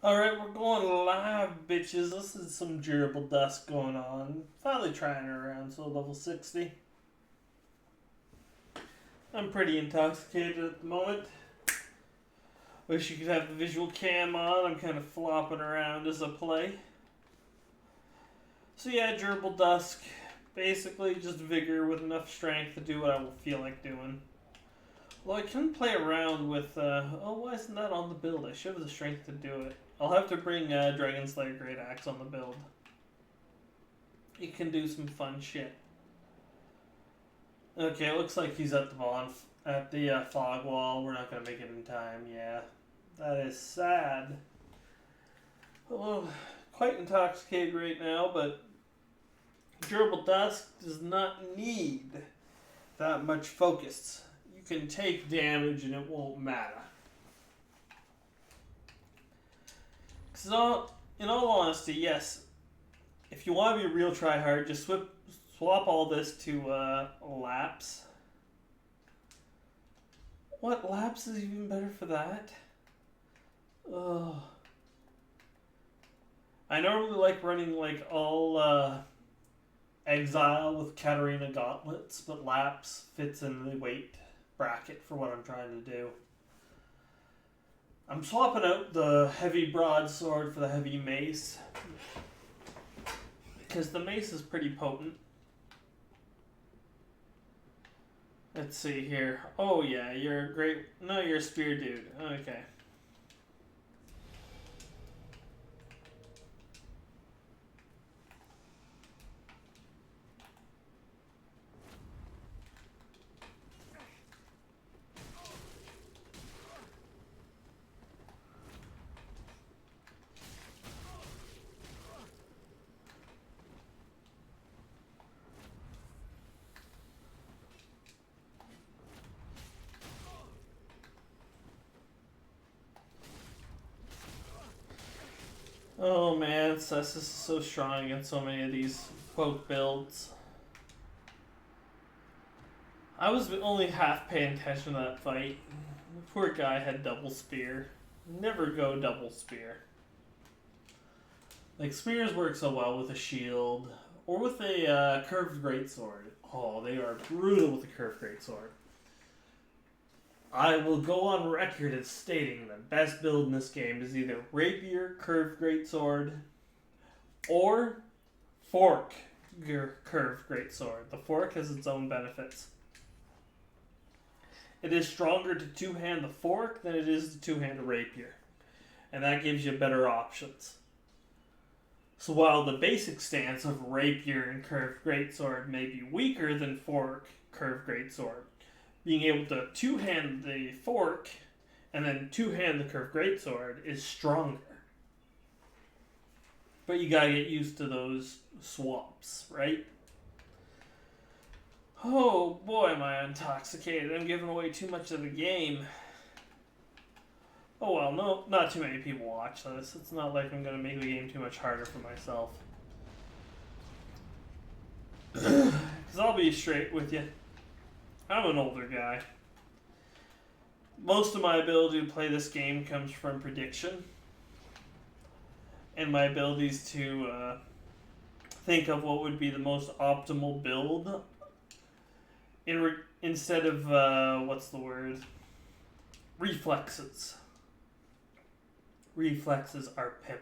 Alright, we're going live, bitches. This is some durable dusk going on. Finally trying her around, so level 60. I'm pretty intoxicated at the moment. Wish you could have the visual cam on. I'm kind of flopping around as I play. So yeah, durable dusk. Basically just vigor with enough strength to do what I will feel like doing. Well, I can play around with, why isn't that on the build? I should have the strength to do it. I'll have to bring Dragon Slayer Great Axe on the build. He can do some fun shit. Okay, it looks like he's at the fog wall. We're not gonna make it in time. Yeah, that is sad. Oh, quite intoxicated right now, but durable dusk does not need that much focus. You can take damage and it won't matter. So, in all honesty, yes, if you want to be a real tryhard, just swap all this to lapse. What? Lapse is even better for that? Ugh. I normally like running like all exile with Katarina gauntlets, but lapse fits in the weight bracket for what I'm trying to do. I'm swapping out the heavy broadsword for the heavy mace. Because the mace is pretty potent. Let's see here. Oh yeah, you're a great... No, you're a spear dude. Okay. Oh man, Cessus is so strong against so many of these poke builds. I was only half paying attention to that fight. The poor guy had double spear. Never go double spear. Like, spears work so well with a shield or with a curved greatsword. Oh, they are brutal with a curved greatsword. I will go on record as stating the best build in this game is either rapier, curved greatsword, or fork, curved greatsword. The fork has its own benefits. It is stronger to two-hand the fork than it is to two-hand a rapier, and that gives you better options. So while the basic stance of rapier and curved greatsword may be weaker than fork, curved greatsword, being able to two-hand the fork and then two-hand the curved greatsword is stronger. But you gotta get used to those swaps, right? Oh boy, am I intoxicated. I'm giving away too much of the game. Oh well, no, not too many people watch this. It's not like I'm gonna make the game too much harder for myself. Because I'll be straight with you. I'm an older guy. Most of my ability to play this game comes from prediction. And my abilities to think of what would be the most optimal build. Instead of, what's the word? Reflexes. Reflexes are pimp.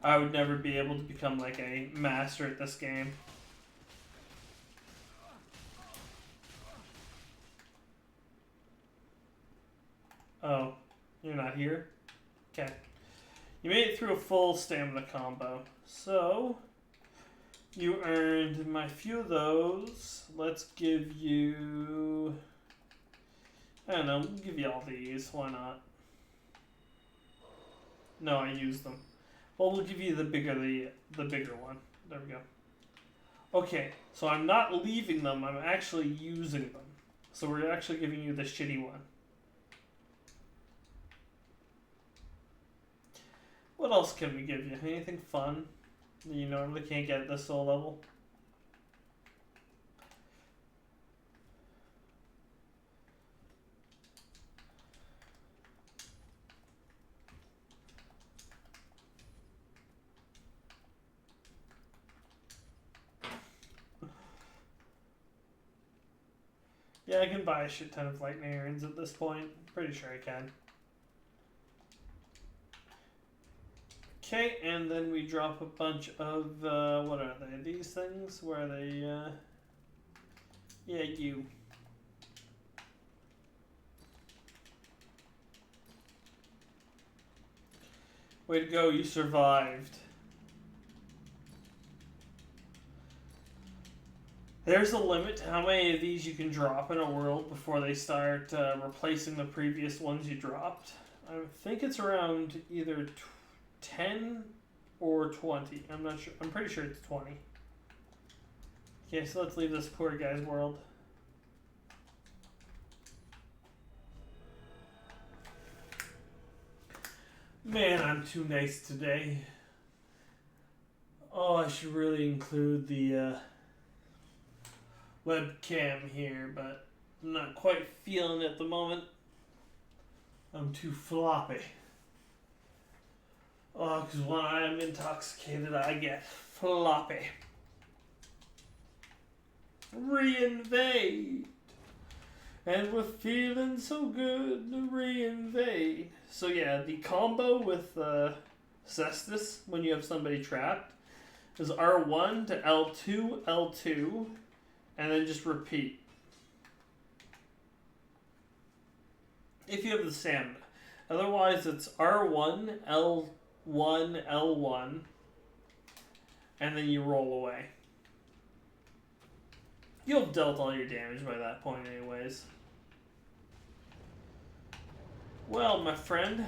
I would never be able to become like a master at this game. Oh, you're not here? Okay. You made it through a full stamina combo. So, you earned my few of those. Let's give you... I don't know, we'll give you all these. Why not? No, I used them. Well, we'll give you the bigger one. There we go. Okay, so I'm not leaving them. I'm actually using them. So we're actually giving you the shitty one. What else can we give you? Anything fun that you normally can't get at this soul level? Yeah, I can buy a shit ton of lightning urns at this point. Pretty sure I can. Okay, and then we drop a bunch of, what are they? These things? Where are they, yeah, you. Way to go, you survived. There's a limit to how many of these you can drop in a world before they start replacing the previous ones you dropped. I think it's around either 10 or 20. I'm not sure. I'm pretty sure it's 20. Okay, so let's leave this poor guy's world. Man, I'm too nice today. Oh, I should really include the webcam here, but I'm not quite feeling it at the moment. I'm too floppy. Oh, because when I am intoxicated, I get floppy. Reinvade. And we're feeling so good to reinvade. So yeah, the combo with Cestus, when you have somebody trapped, is R1 to L2, L2, and then just repeat. If you have the stamina. Otherwise, it's R1, L1, L1, and then you roll away. You'll have dealt all your damage by that point anyways. Well, my friend.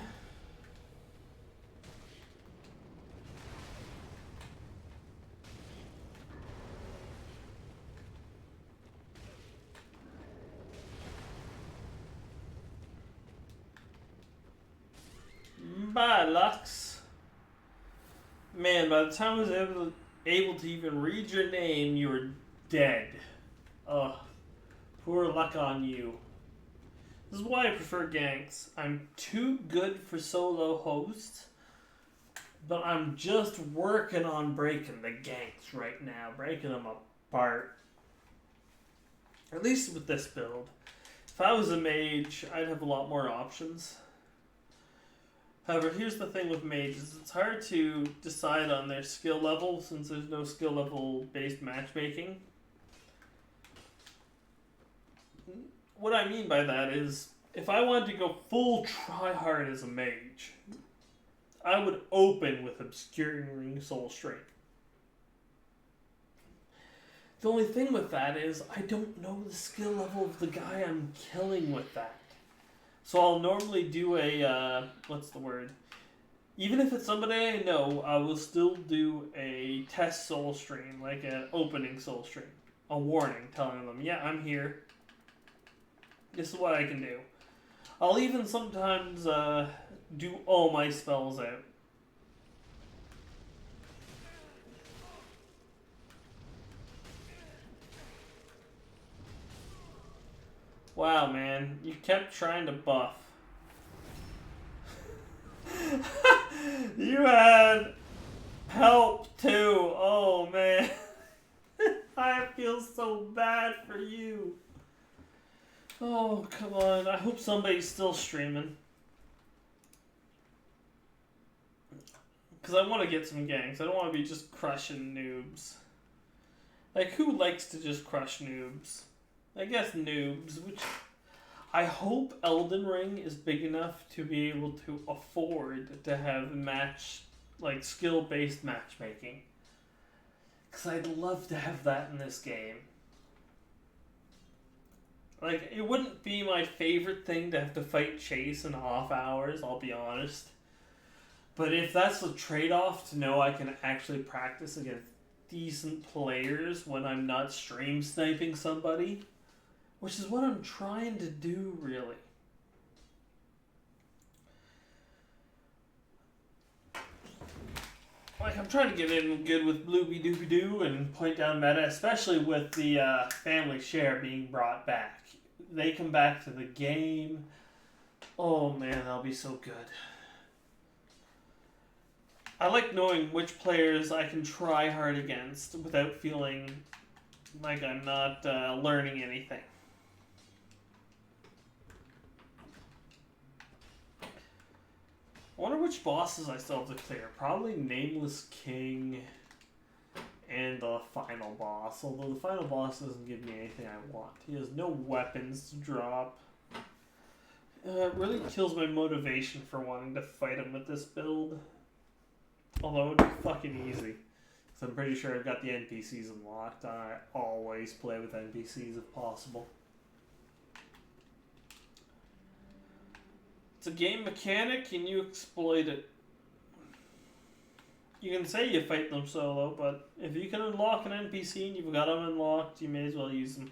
Bye, Lux. Man, by the time I was able to even read your name, you were dead. Ugh. Poor luck on you. This is why I prefer ganks. I'm too good for solo hosts, but I'm just working on breaking the ganks right now. Breaking them apart. At least with this build. If I was a mage, I'd have a lot more options. However, here's the thing with mages. It's hard to decide on their skill level since there's no skill level based matchmaking. What I mean by that is, if I wanted to go full try hard as a mage, I would open with Obscuring Soul Strength. The only thing with that is, I don't know the skill level of the guy I'm killing with that. So I'll normally do a, what's the word? Even if it's somebody I know, I will still do a test soul stream, like an opening soul stream. A warning telling them, yeah, I'm here. This is what I can do. I'll even sometimes do all my spells out. Wow, man. You kept trying to buff. You had help too. Oh, man. I feel so bad for you. Oh, come on. I hope somebody's still streaming. Because I want to get some ganks. I don't want to be just crushing noobs. Like, who likes to just crush noobs? I guess noobs, which I hope Elden Ring is big enough to be able to afford to have skill-based matchmaking. Because I'd love to have that in this game. Like, it wouldn't be my favorite thing to have to fight Chase in off hours, I'll be honest. But if that's the trade-off to know I can actually practice against decent players when I'm not stream sniping somebody, which is what I'm trying to do, really. Like, I'm trying to get in good with Blooby Dooby Doo and point down meta, especially with the family share being brought back. They come back to the game. Oh man, that'll be so good. I like knowing which players I can try hard against without feeling like I'm not learning anything. I wonder which bosses I still have to clear. Probably Nameless King and the final boss. Although the final boss doesn't give me anything I want. He has no weapons to drop. It really kills my motivation for wanting to fight him with this build. Although it would be fucking easy. Because I'm pretty sure I've got the NPCs unlocked. I always play with NPCs if possible. It's a game mechanic and you exploit it. You can say you fight them solo, but if you can unlock an NPC and you've got them unlocked, you may as well use them.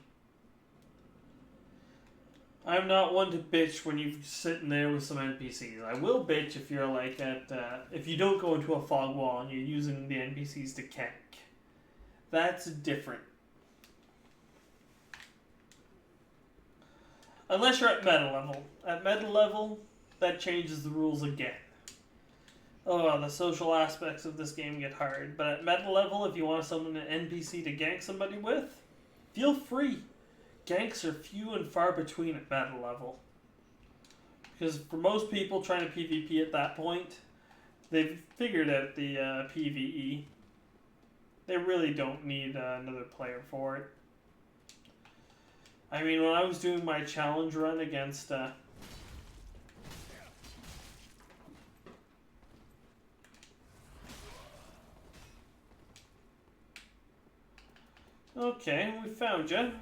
I'm not one to bitch when you're sitting there with some NPCs. I will bitch if you're like if you don't go into a fog wall and you're using the NPCs to tank. That's different. Unless you're at meta level. At meta level, that changes the rules again. Oh, the social aspects of this game get hard. But at meta level, if you want to summon an NPC to gank somebody with, feel free. Ganks are few and far between at meta level. Because for most people trying to PvP at that point, they've figured out the PvE. They really don't need another player for it. I mean, when I was doing my challenge run against... Okay, we found you.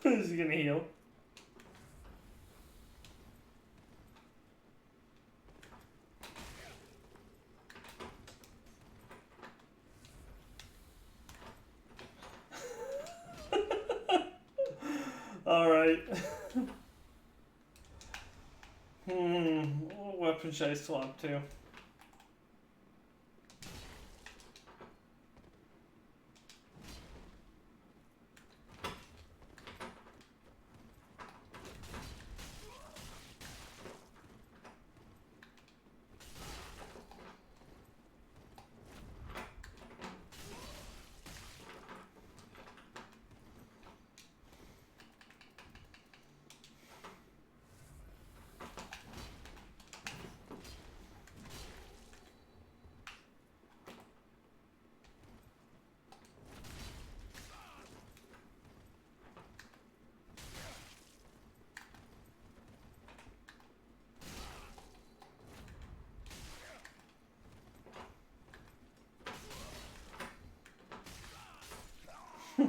Is he gonna heal? Alright. What weapon should I swap to?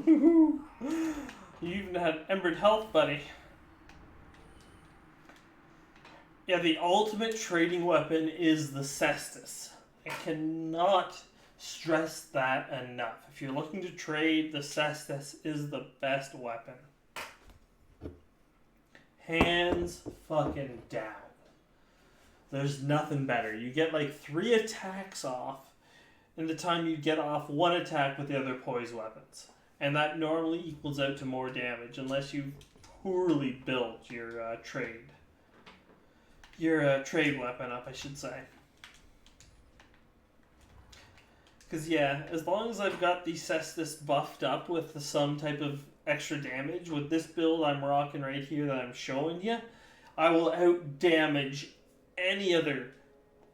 You even had embered health, buddy. Yeah, the ultimate trading weapon is the Cestus. I cannot stress that enough. If you're looking to trade, the Cestus is the best weapon. Hands fucking down. There's nothing better. You get like 3 attacks off in the time you get off 1 attack with the other poise weapons. And that normally equals out to more damage unless you poorly built your trade. Your trade weapon up, I should say. Because yeah, as long as I've got the Cestus buffed up with some type of extra damage, with this build I'm rocking right here that I'm showing you, I will out-damage any other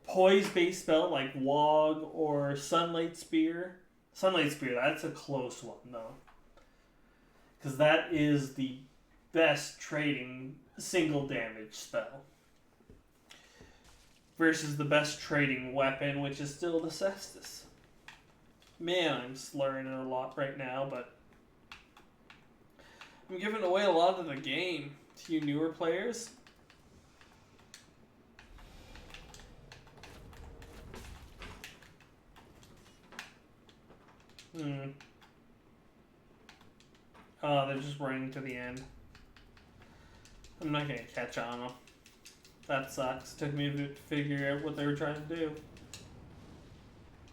poise-based spell like Wog or Sunlight Spear. Sunlight Spear, that's a close one though. Because that is the best trading single damage spell. Versus the best trading weapon, which is still the Cestus. Man, I'm slurring it a lot right now, but I'm giving away a lot of the game to you newer players. Oh, they're just running to the end. I'm not gonna catch on them. That sucks. Took me a bit to figure out what they were trying to do.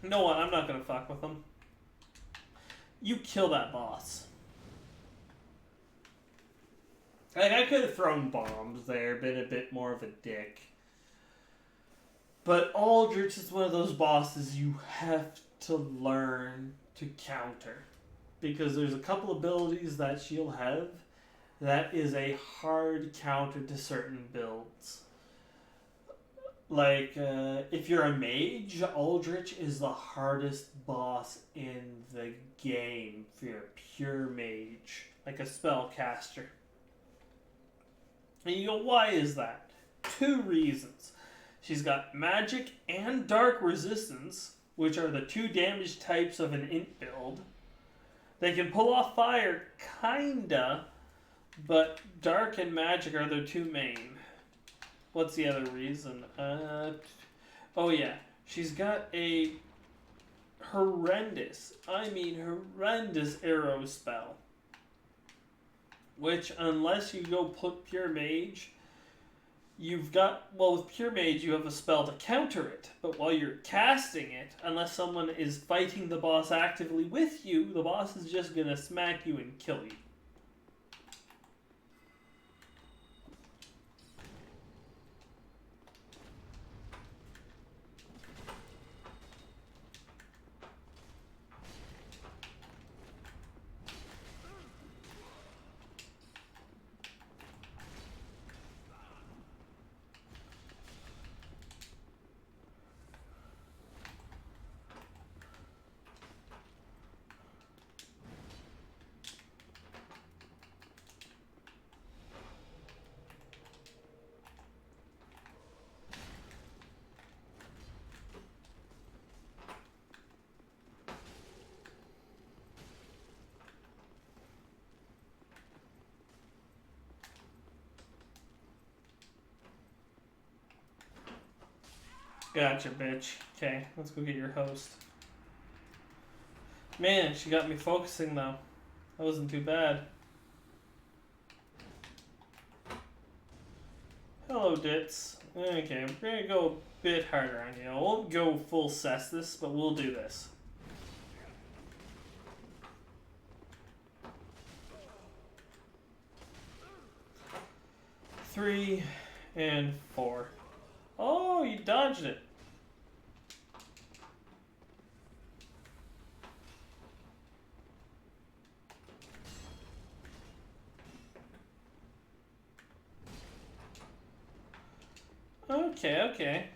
You know what? I'm not gonna fuck with them. You kill that boss. Like, I could have thrown bombs there, been a bit more of a dick. But Aldrich is one of those bosses you have to learn to counter. Because there's a couple abilities that she'll have that is a hard counter to certain builds. Like, if you're a mage, Aldrich is the hardest boss in the game if you're a pure mage. Like a spellcaster. And you go, why is that? 2 reasons. She's got magic and dark resistance, which are the 2 damage types of an int build. They can pull off fire, kinda, but dark and magic are their 2 main. What's the other reason? Oh yeah, she's got a horrendous arrow spell. Which, unless you go put pure mage, you've got, well, with pure mage you have a spell to counter it. But while you're casting it, unless someone is fighting the boss actively with you, the boss is just gonna smack you and kill you. Gotcha, bitch. Okay, let's go get your host. Man, she got me focusing though. That wasn't too bad. Hello, Ditz. Okay, we're gonna go a bit harder on you. I won't go full Cestus, but we'll do this. Three and 4. Oh, you dodged it. Okay.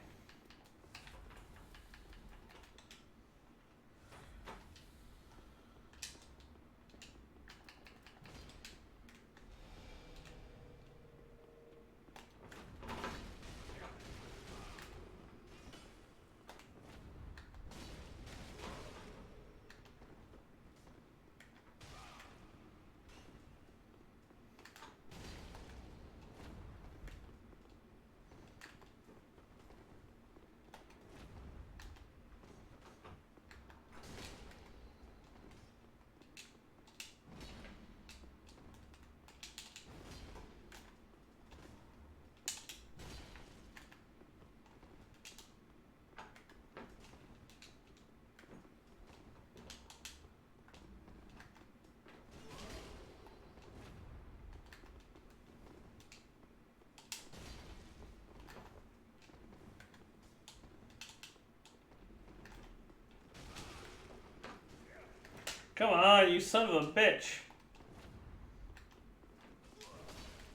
Come on, you son of a bitch.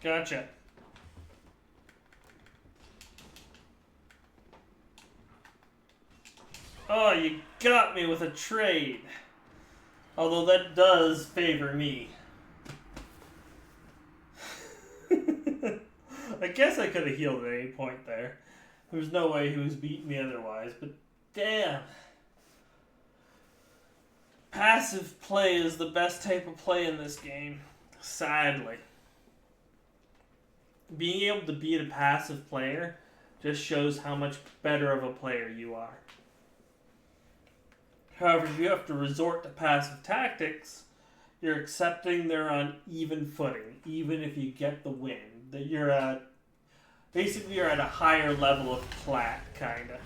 Gotcha. Oh, you got me with a trade. Although that does favor me. I guess I could have healed at any point there. There's no way he was beating me otherwise, but damn. Passive play is the best type of play in this game, sadly. Being able to beat a passive player just shows how much better of a player you are. However, if you have to resort to passive tactics, you're accepting they're on even footing, even if you get the win. That you're at basically you're at a higher level of plat, kinda.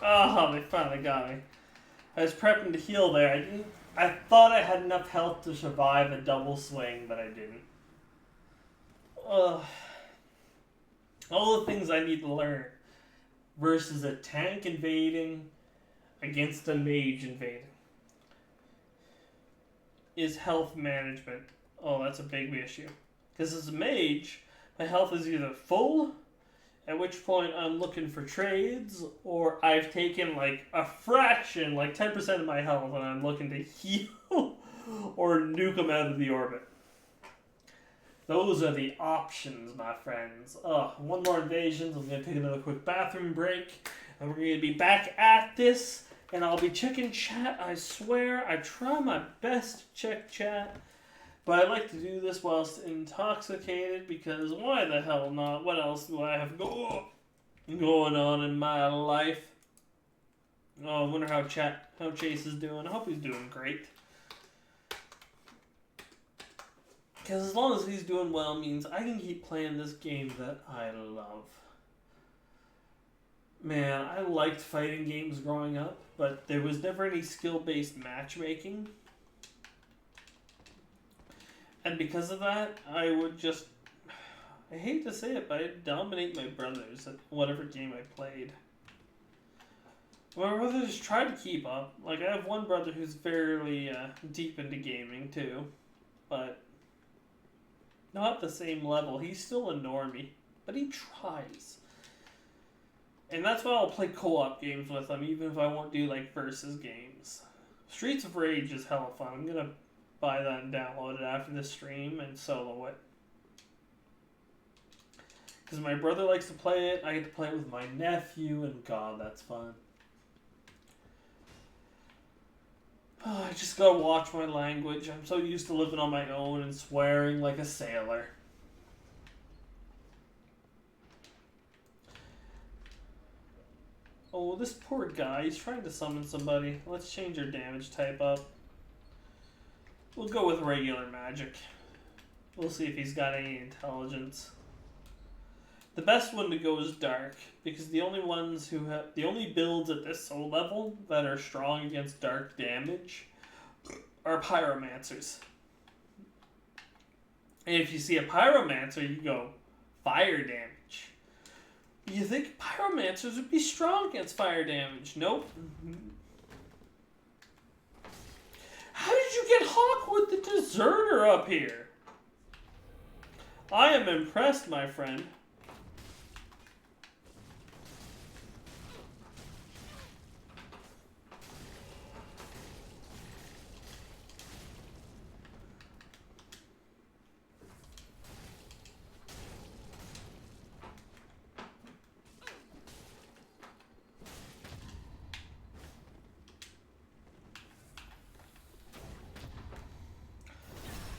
Oh, they finally got me. I was prepping to heal there. I thought I had enough health to survive a double swing, but I didn't. Ugh. All the things I need to learn versus a tank invading against a mage invading is health management. Oh, that's a big issue. Because as a mage, my health is either full, at which point I'm looking for trades, or I've taken like a fraction, like 10% of my health, and I'm looking to heal or nuke them out of the orbit. Those are the options, my friends. One more invasion, so I'm going to take another quick bathroom break, and we're going to be back at this, and I'll be checking chat, I swear. I try my best to check chat, but I like to do this whilst intoxicated, because why the hell not? What else do I have going on in my life? Oh, I wonder how Chase is doing. I hope he's doing great. Because as long as he's doing well means I can keep playing this game that I love. Man, I liked fighting games growing up, but there was never any skill-based matchmaking. And because of that, I would just... I hate to say it, but I'd dominate my brothers at whatever game I played. My brothers tried to keep up. Like, I have one brother who's fairly deep into gaming, too. But... not the same level. He's still a normie, but he tries. And that's why I'll play co-op games with him, even if I won't do like versus games. Streets of Rage is hella fun. I'm gonna buy that and download it after this stream and solo it. Because my brother likes to play it, I get to play it with my nephew, and God, that's fun. I just gotta watch my language. I'm so used to living on my own and swearing like a sailor. Oh, this poor guy. He's trying to summon somebody. Let's change our damage type up. We'll go with regular magic. We'll see if he's got any intelligence. The best one to go is dark, because the only ones who have the only builds at this soul level that are strong against dark damage are pyromancers. And if you see a pyromancer, you go fire damage. You think pyromancers would be strong against fire damage? Nope. How did you get Hawkwood the Deserter up here? I am impressed, my friend.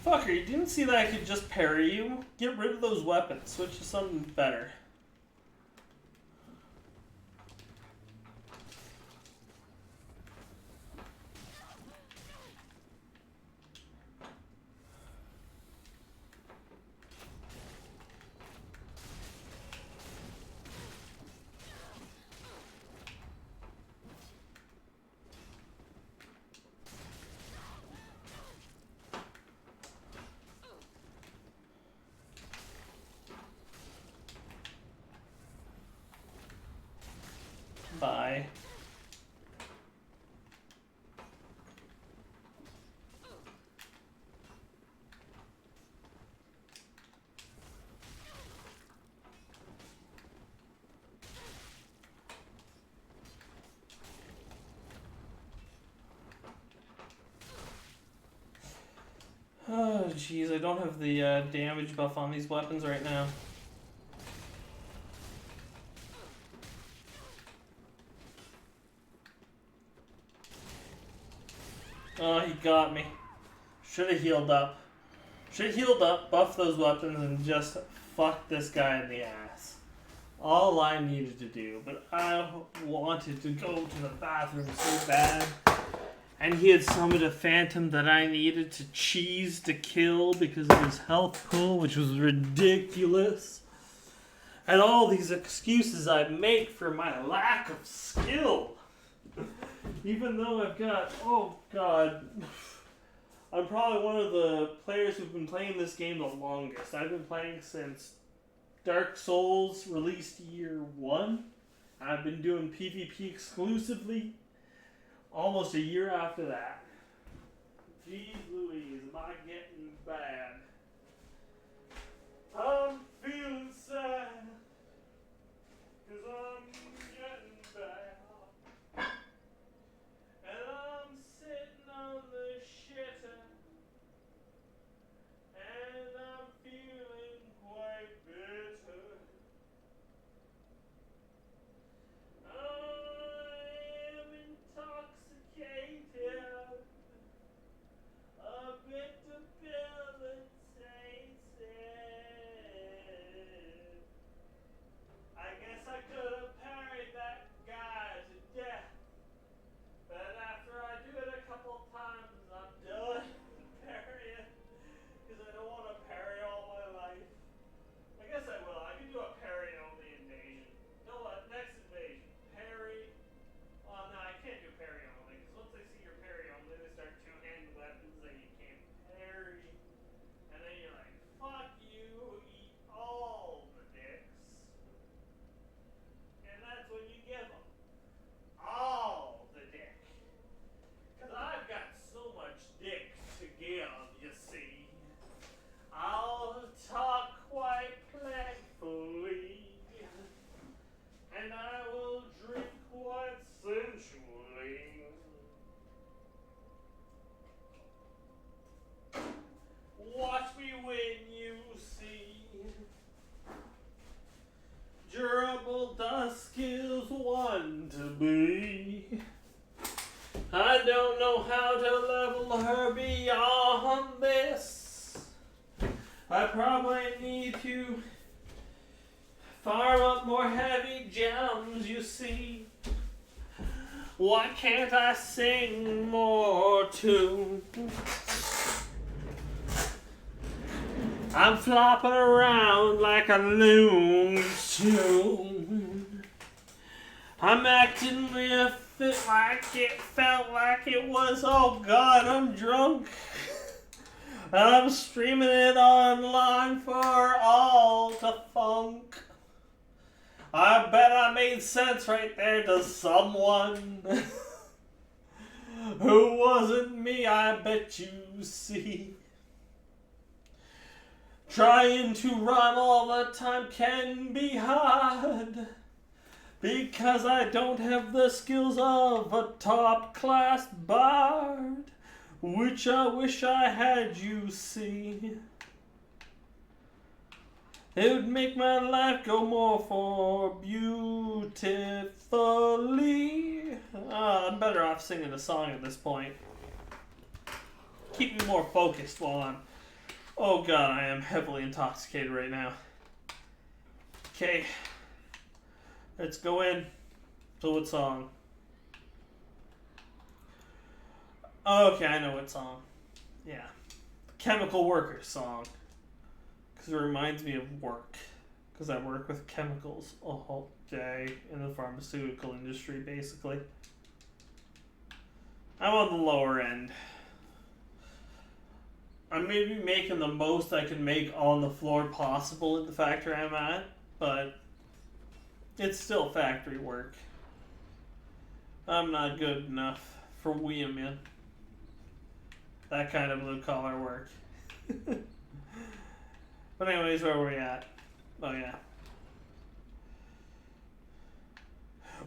Fucker, you didn't see that I could just parry you? Get rid of those weapons. Switch to something better. Bye. Oh, jeez, I don't have the damage buff on these weapons right now. Oh, he got me. Should have healed up. Should have healed up, buffed those weapons, and just fucked this guy in the ass. All I needed to do, but I wanted to go to the bathroom so bad. And he had summoned a phantom that I needed to cheese to kill because of his health pool, which was ridiculous. And all these excuses I make for my lack of skill. Even though I've got, oh god, I'm probably one of the players who've been playing this game the longest. I've been playing since Dark Souls released year 1. I've been doing PvP exclusively almost a year after that. Jeez Louise, am I getting bad? I'm feeling sad, 'cause I'm getting bad. And I'm sitting on the shitter, and I'm feeling quite bitter. I am intoxicated, a bit debilitated. I guess I could have parried that guy to death, but after I do it a couple times, I'm done parrying, because I don't want to parry all my life. I guess I will. I can do a parry-only invasion. You know what? Next invasion. Parry. Oh, no, I can't do parry-only, because once they see your parry-only, they start two-handed weapons that you can't parry. And then you're like, fuck you, eat all the dicks. And that's when you give them all the dick. Because I've got so much dick to give, you see. I'll talk quite playfully, and I will drink quite sensually. Watch me when you see. Durable dusk is one to be. I don't know how to level her beyond this. I probably need to farm up more heavy gems, you see. Why can't I sing more tunes? I'm flopping around like a loon tune. I'm acting real fit like it felt like it was, oh god, I'm drunk. And I'm streaming it online for all to funk. I bet I made sense right there to someone who wasn't me, I bet you see. Trying to rhyme all the time can be hard, because I don't have the skills of a top-class bard, which I wish I had, you see. It would make my life go more for beautifully. I'm better off singing a song at this point. Keep me more focused while I'm... Oh god, I am heavily intoxicated right now. Okay. Let's go in. So what song? Okay, I know what song. Yeah. Chemical Workers song. Because it reminds me of work. Because I work with chemicals all day in the pharmaceutical industry, basically. I'm on the lower end. I'm maybe making the most I can make on the floor possible at the factory I'm at, but it's still factory work. I'm not good enough for Weeman. That kind of blue collar work. But anyways, where were we at? Oh yeah.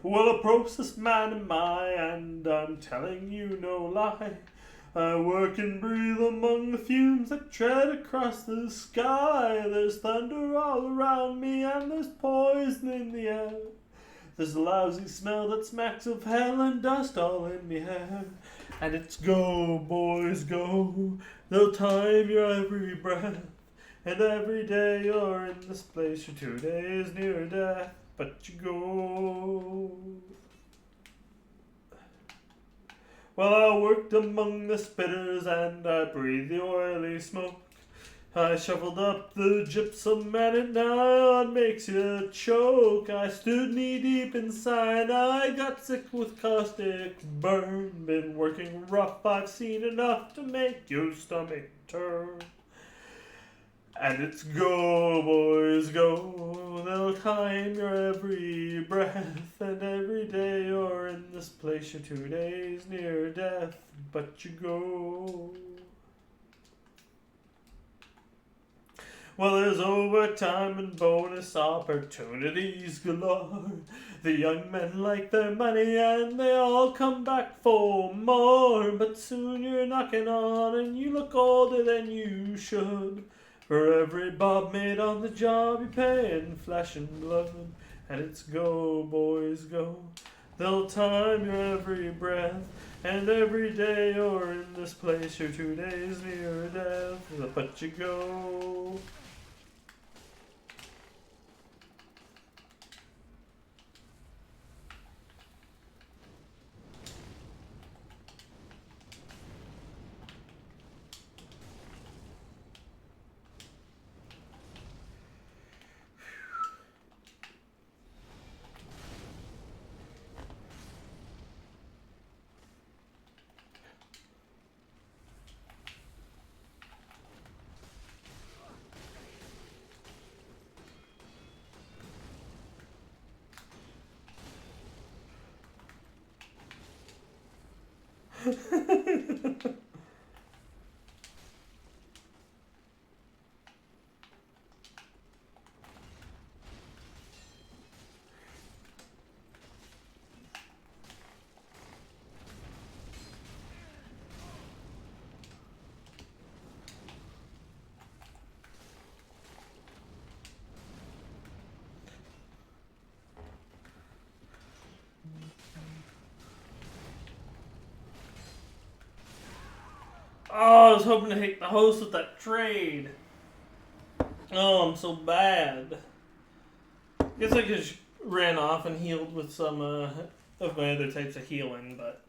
Well, approach this man in my and I'm telling you no lie. I work and breathe among the fumes that tread across the sky. There's thunder all around me and there's poison in the air. There's a lousy smell that smacks of hell and dust all in the hair. And it's go, boys, go. They'll time your every breath. And every day you're in this place, you're 2 days near death. But you go. Well, I worked among the spitters and I breathed the oily smoke. I shoveled up the gypsum and it nigh on makes you choke. I stood knee deep inside, I got sick with caustic burn. Been working rough, I've seen enough to make your stomach turn. And it's go, boys, go. They'll time your every breath. And every day you're in this place, you're 2 days near death. But you go. Well, there's overtime and bonus opportunities galore. The young men like their money and they all come back for more. But soon you're knocking on and you look older than you should. For every bob made on the job, you pay in flesh and blood. And it's go, boys, go. They'll time your every breath. And every day you're in this place, you're 2 days near death. But you go. Oh, I was hoping to hit the host with that trade. Oh, I'm so bad. Guess I just ran off and healed with some of my other types of healing, but...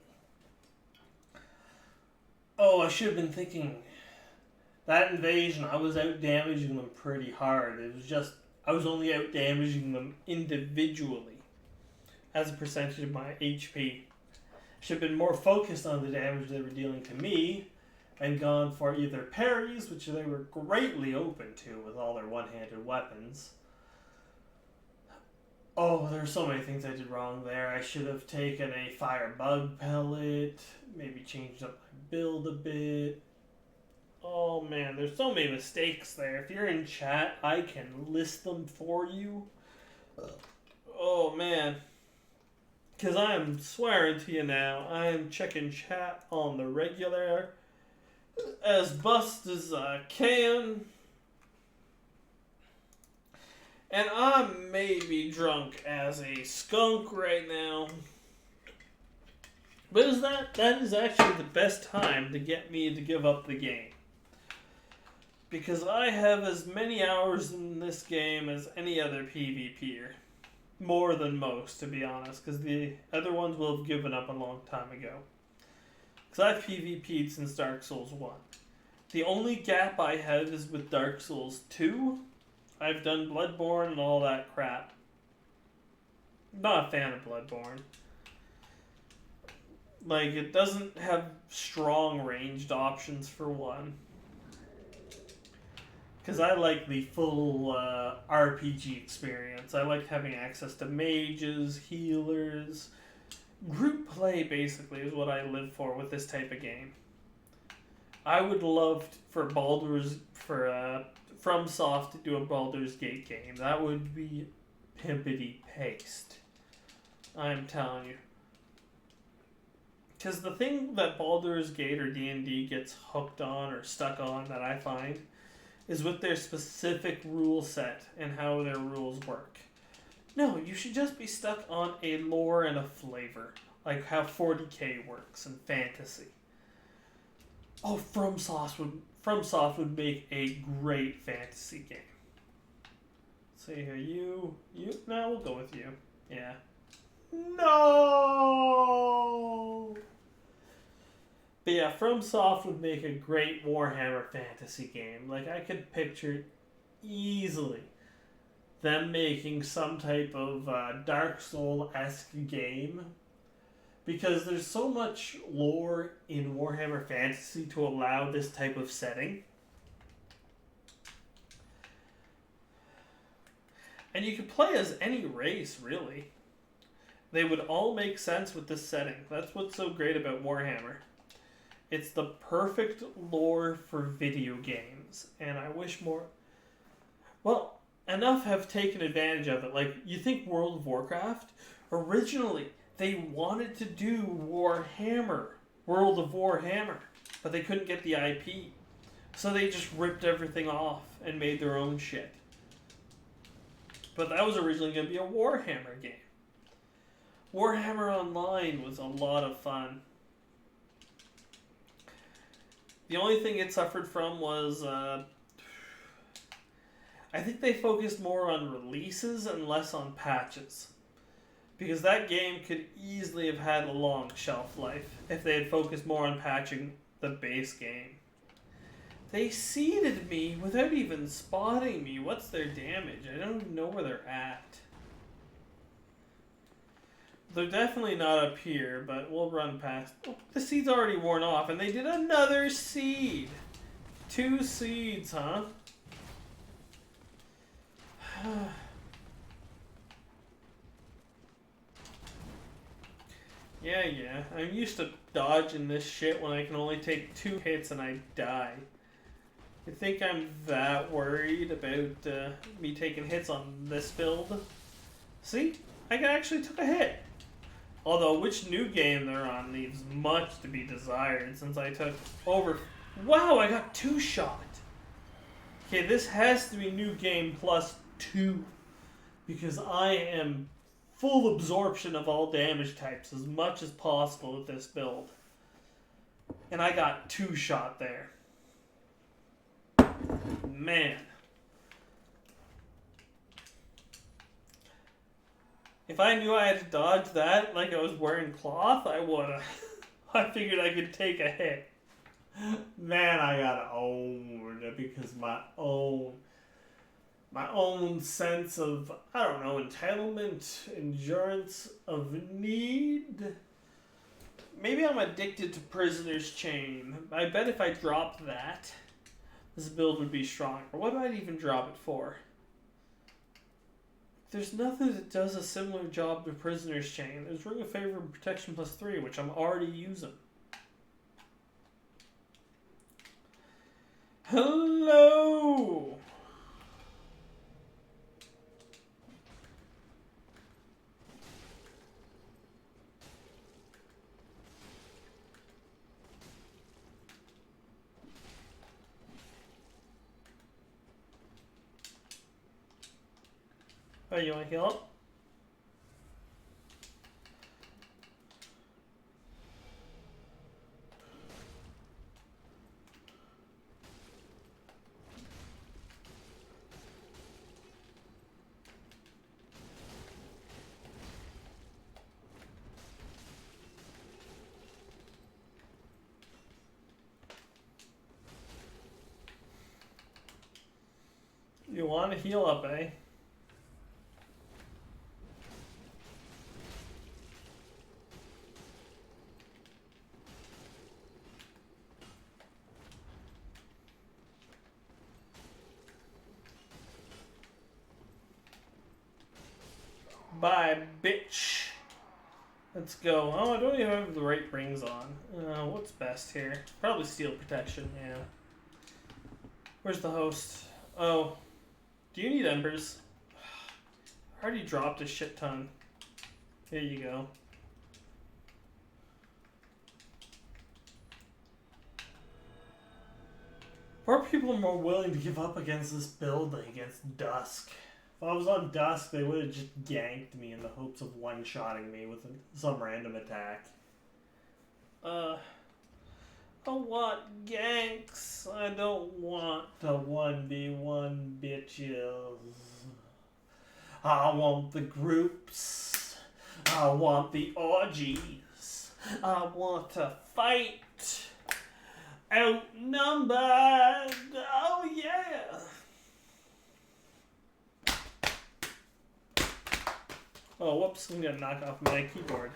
Oh, I should have been thinking... That invasion, I was out damaging them pretty hard. It was just... I was only out damaging them individually. As a percentage of my HP. Should have been more focused on the damage they were dealing to me... and gone for either parries, which they were greatly open to with all their one-handed weapons. Oh, there's so many things I did wrong there. I should have taken a fire bug pellet, maybe changed up my build a bit. Oh man, there's so many mistakes there. If you're in chat, I can list them for you. Oh man. Because I am swearing to you now, I am checking chat on the regular. As bust as I can. And I may be drunk as a skunk right now. But that is actually the best time to get me to give up the game. Because I have as many hours in this game as any other PvPer. More than most, to be honest. Because the other ones will have given up a long time ago. Because I've PvP'd since Dark Souls 1. The only gap I have is with Dark Souls 2. I've done Bloodborne and all that crap. Not a fan of Bloodborne. Like, it doesn't have strong ranged options for one. Because I like the full RPG experience. I like having access to mages, healers, Group play basically is what I live for with this type of game. I would love for FromSoft to do a Baldur's Gate game. That would be pimpity paste. I'm telling you. Because the thing that Baldur's Gate or D&D gets hooked on or stuck on that I find is with their specific rule set and how their rules work. No, you should just be stuck on a lore and a flavor. Like how 40k works in fantasy. Oh, FromSoft would make a great fantasy game. Let's see here, you. No, we'll go with you. Yeah. No. But yeah, FromSoft would make a great Warhammer fantasy game. Like I could picture easily them making some type of Dark Soul-esque game. Because there's so much lore in Warhammer Fantasy to allow this type of setting. And you could play as any race, really. They would all make sense with this setting. That's what's so great about Warhammer. It's the perfect lore for video games. And I wish more... Well, enough have taken advantage of it. Like, you think World of Warcraft? Originally... they wanted to do Warhammer, World of Warhammer, but they couldn't get the IP. So they just ripped everything off and made their own shit. But that was originally going to be a Warhammer game. Warhammer Online was a lot of fun. The only thing it suffered from was... I think they focused more on releases and less on patches. Because that game could easily have had a long shelf life if they had focused more on patching the base game. They seeded me without even spotting me. What's their damage? I don't even know where they're at. They're definitely not up here, but we'll run past. Oh, the seed's already worn off, and they did another seed. 2 seeds, huh? Yeah. I'm used to dodging this shit when I can only take 2 hits and I die. You think I'm that worried about me taking hits on this build? See? I actually took a hit. Although, which new game they're on leaves much to be desired since I took over... Wow, I got 2 shot! Okay, this has to be new game plus 2. Because I am... full absorption of all damage types as much as possible with this build. And I got 2 shot there. Man. If I knew I had to dodge that like I was wearing cloth, I would've. I figured I could take a hit. Man, I got owned because my own sense of, I don't know, entitlement, endurance of need. Maybe I'm addicted to Prisoner's Chain. I bet if I dropped that, this build would be stronger. What would I even drop it for? There's nothing that does a similar job to Prisoner's Chain. There's Ring of Favor and Protection plus 3, which I'm already using. Hello! Oh, you want to heal up? You want to heal up, eh? Bye, bitch. Let's go. Oh, I don't even have the right rings on. What's best here? Probably steel protection, yeah. Where's the host? Oh. Do you need embers? I already dropped a shit ton. Here you go. More people are more willing to give up against this build than against Dusk. If I was on Dusk, they would have just ganked me in the hopes of one-shotting me with some random attack. I want ganks. I don't want to 1v1 bitches. I want the groups. I want the orgies. I want to fight. Outnumbered. Oh yeah. Oh, whoops, I'm gonna knock off my keyboard.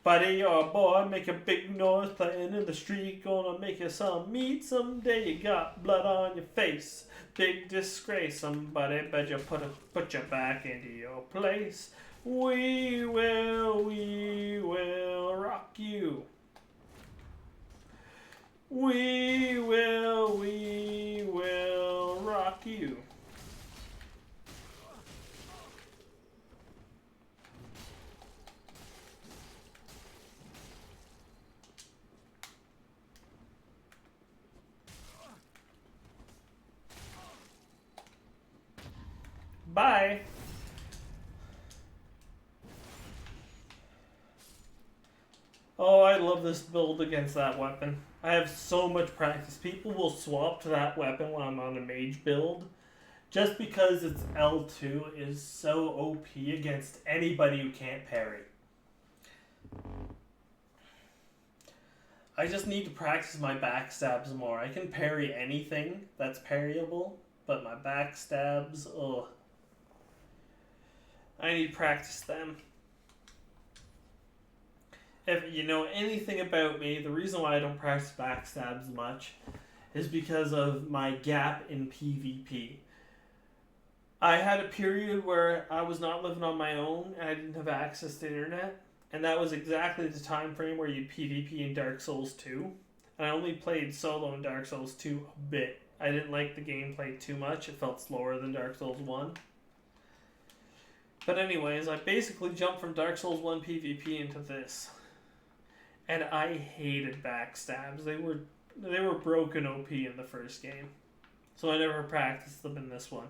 Buddy, your boy, make a big noise playing in the street. Gonna make you some meat someday. You got blood on your face. Big disgrace. Somebody better put you back into your place. We will rock you. We will rock you. Bye. Oh, I love this build against that weapon. I have so much practice. People will swap to that weapon when I'm on a mage build. Just because its L2 is so OP against anybody who can't parry. I just need to practice my backstabs more. I can parry anything that's parryable, but my backstabs, ugh. I need to practice them. If you know anything about me, the reason why I don't practice backstabs much is because of my gap in PvP. I had a period where I was not living on my own and I didn't have access to internet, and that was exactly the time frame where you PvP in Dark Souls 2. And I only played solo in Dark Souls 2 a bit. I didn't like the gameplay too much. It felt slower than Dark Souls 1. But anyways, I basically jumped from Dark Souls 1 PvP into this. And I hated backstabs. They were broken OP in the first game. So I never practiced them in this one.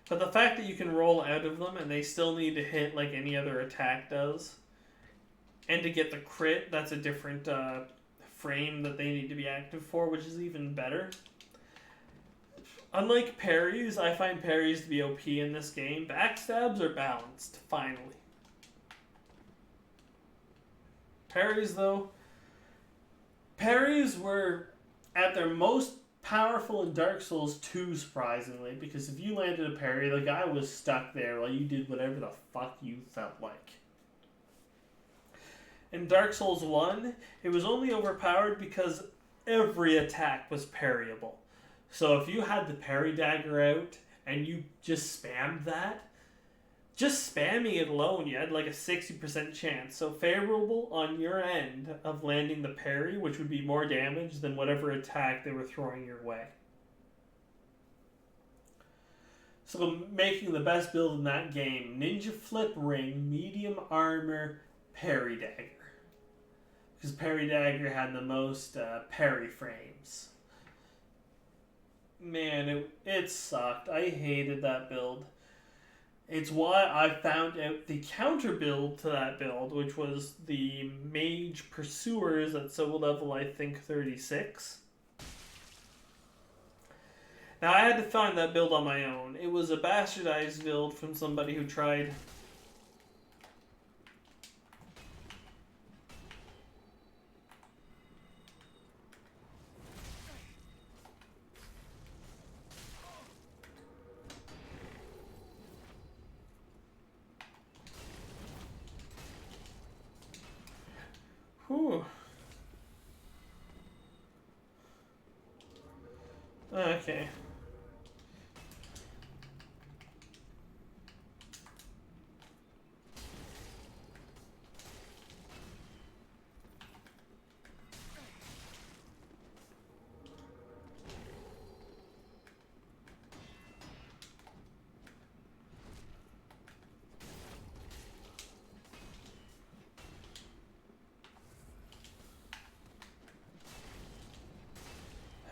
But the fact that you can roll out of them and they still need to hit like any other attack does. And to get the crit, that's a different frame that they need to be active for, which is even better. Unlike parries, I find parries to be OP in this game. Backstabs are balanced, finally. Parries, though, parries were at their most powerful in Dark Souls 2, surprisingly, because if you landed a parry, the guy was stuck there while you did whatever the fuck you felt like. In Dark Souls 1, it was only overpowered because every attack was parryable. So if you had the parry dagger out and you just spammed that, just spamming it alone, you had like a 60% chance. So favorable on your end of landing the parry, which would be more damage than whatever attack they were throwing your way. So making the best build in that game, ninja flip ring, medium armor, parry dagger. Because parry dagger had the most parry frames. Man, it sucked. I hated that build. It's why I found out the counter build to that build, which was the mage pursuers at soul level, I think, 36. Now, I had to find that build on my own. It was a bastardized build from somebody who tried... Whew. Okay.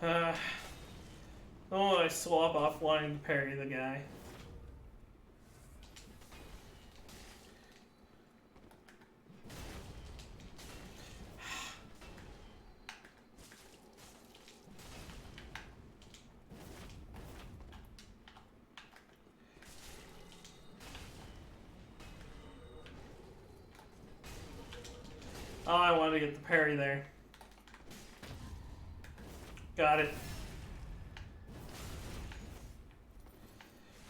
Oh, I swap off wanting to parry the guy. Oh, I wanted to get the parry there. Got it.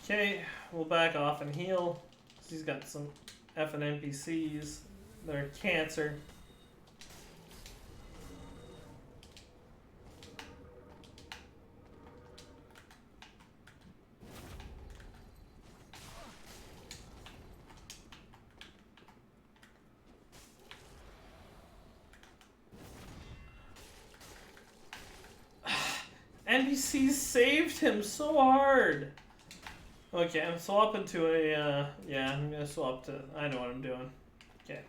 Okay, we'll back off and heal. He's got some effing NPCs. They're cancer. NPCs saved him so hard. Okay, I'm swapping to a, yeah, I'm gonna swap to, I know what I'm doing. Okay.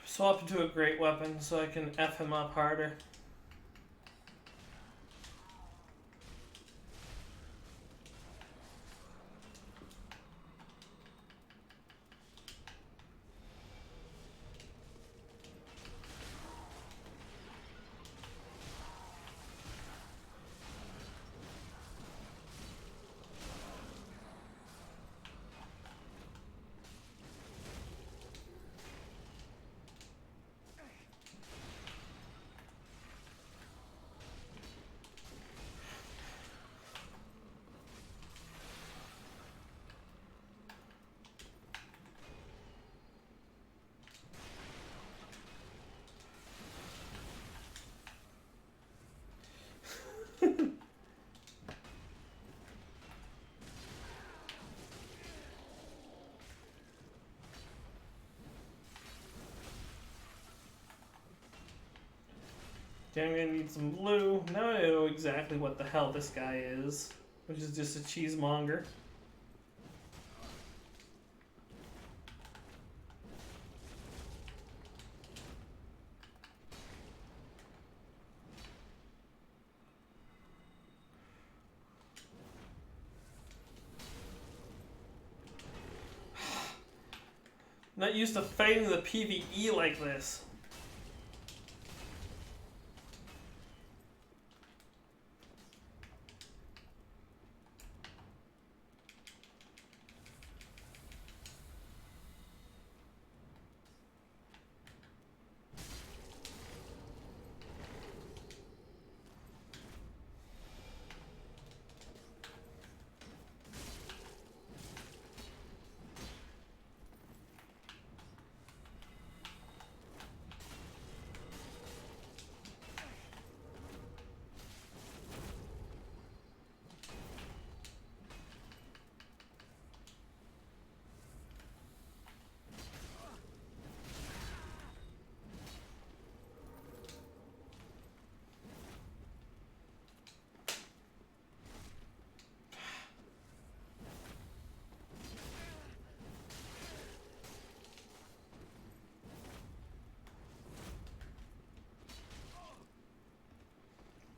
Swap to a great weapon so I can F him up harder. Okay, I'm gonna need some blue. Now I know exactly what the hell this guy is, which is just a cheesemonger. Not used to fighting the PvE like this.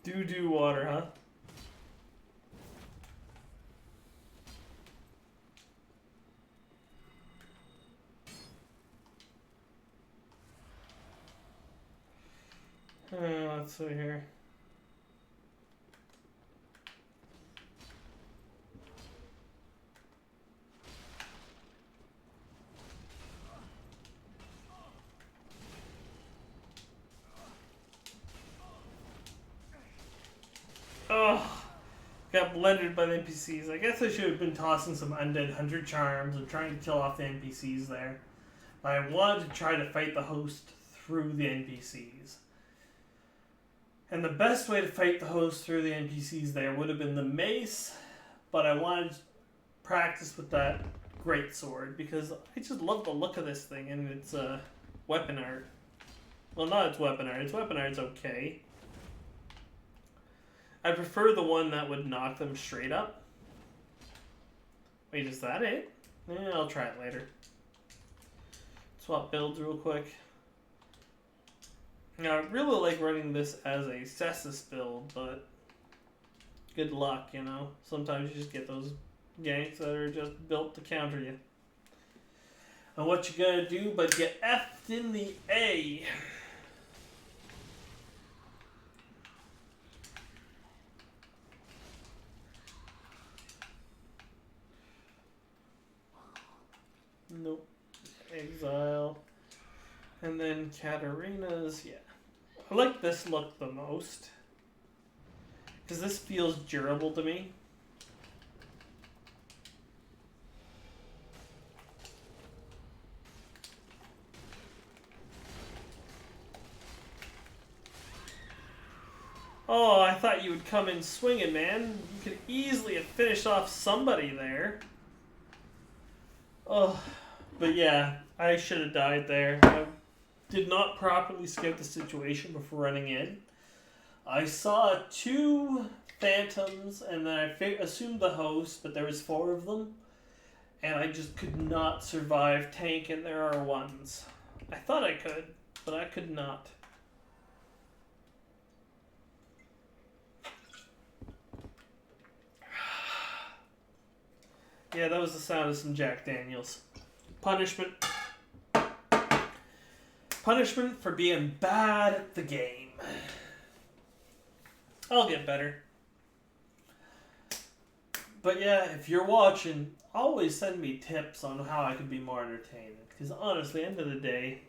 Doo-doo water, huh? Let's see here. Oh, got blended by the NPCs. I guess I should have been tossing some undead hunter charms and trying to kill off the NPCs there. But I wanted to try to fight the host through the NPCs. And the best way to fight the host through the NPCs there would have been the mace, but I wanted to practice with that greatsword because I just love the look of this thing and its weapon art. Well, not its weapon art. Its weapon art's okay. I prefer the one that would knock them straight up. Wait, is that it? I'll try it later. Swap builds real quick. Now, I really like running this as a Cessus build, but good luck, you know. Sometimes you just get those ganks that are just built to counter you. And what you gotta do but get F'd in the A. Nope. Exile. And then Katarina's, yeah. I like this look the most. Because this feels durable to me. Oh, I thought you would come in swinging, man. You could easily have finished off somebody there. Oh, but yeah, I should have died there. I did not properly scout the situation before running in. I saw 2 phantoms, and then I assumed the host, but there was 4 of them. And I just could not survive tank, and there are ones. I thought I could, but I could not. Yeah, that was the sound of some Jack Daniels. Punishment. Punishment for being bad at the game. I'll get better. But yeah, if you're watching, always send me tips on how I can be more entertaining. Because honestly, at the end of the day,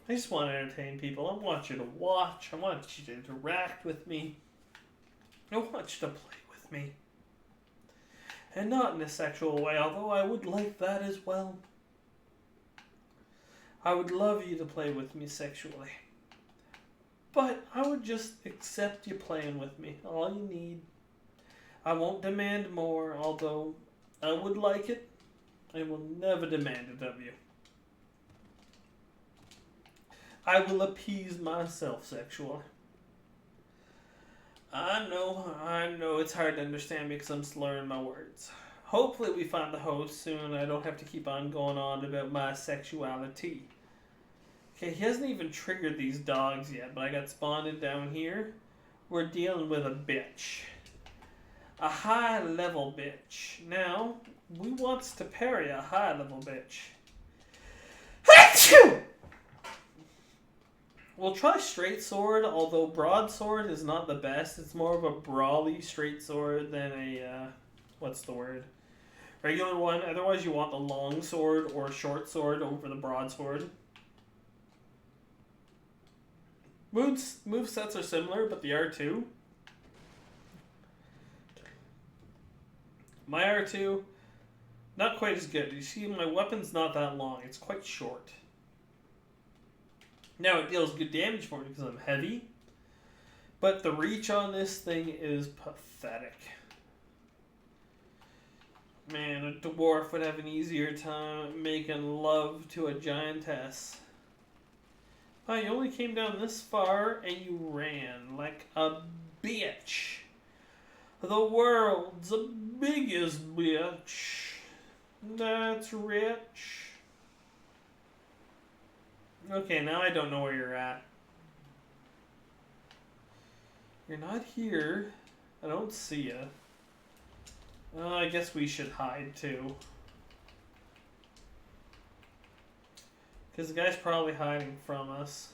I just want to entertain people. I want you to watch. I want you to interact with me. I want you to play with me. And not in a sexual way, although I would like that as well. I would love you to play with me sexually. But I would just accept you playing with me. All you need. I won't demand more, although I would like it. I will never demand it of you. I will appease myself sexually. I know it's hard to understand me because I'm slurring my words. Hopefully we find the host soon. I don't have to keep on going on about my sexuality. Okay, he hasn't even triggered these dogs yet, but I got spawned down here. We're dealing with a bitch. A high level bitch. Now, we wants to parry a high level bitch. Achoo! We'll try straight sword, although broadsword is not the best. It's more of a brawly straight sword than a, what's the word? Regular one. Otherwise you want the long sword or short sword over the broadsword. Move sets are similar, but the R2. My R2, not quite as good. You see, my weapon's not that long. It's quite short. Now, it deals good damage for me because I'm heavy. But the reach on this thing is pathetic. Man, a dwarf would have an easier time making love to a giantess. Oh, you only came down this far and you ran like a bitch. The world's biggest bitch. That's rich. Okay, now I don't know where you're at. You're not here. I don't see you. I guess we should hide too. Because the guy's probably hiding from us.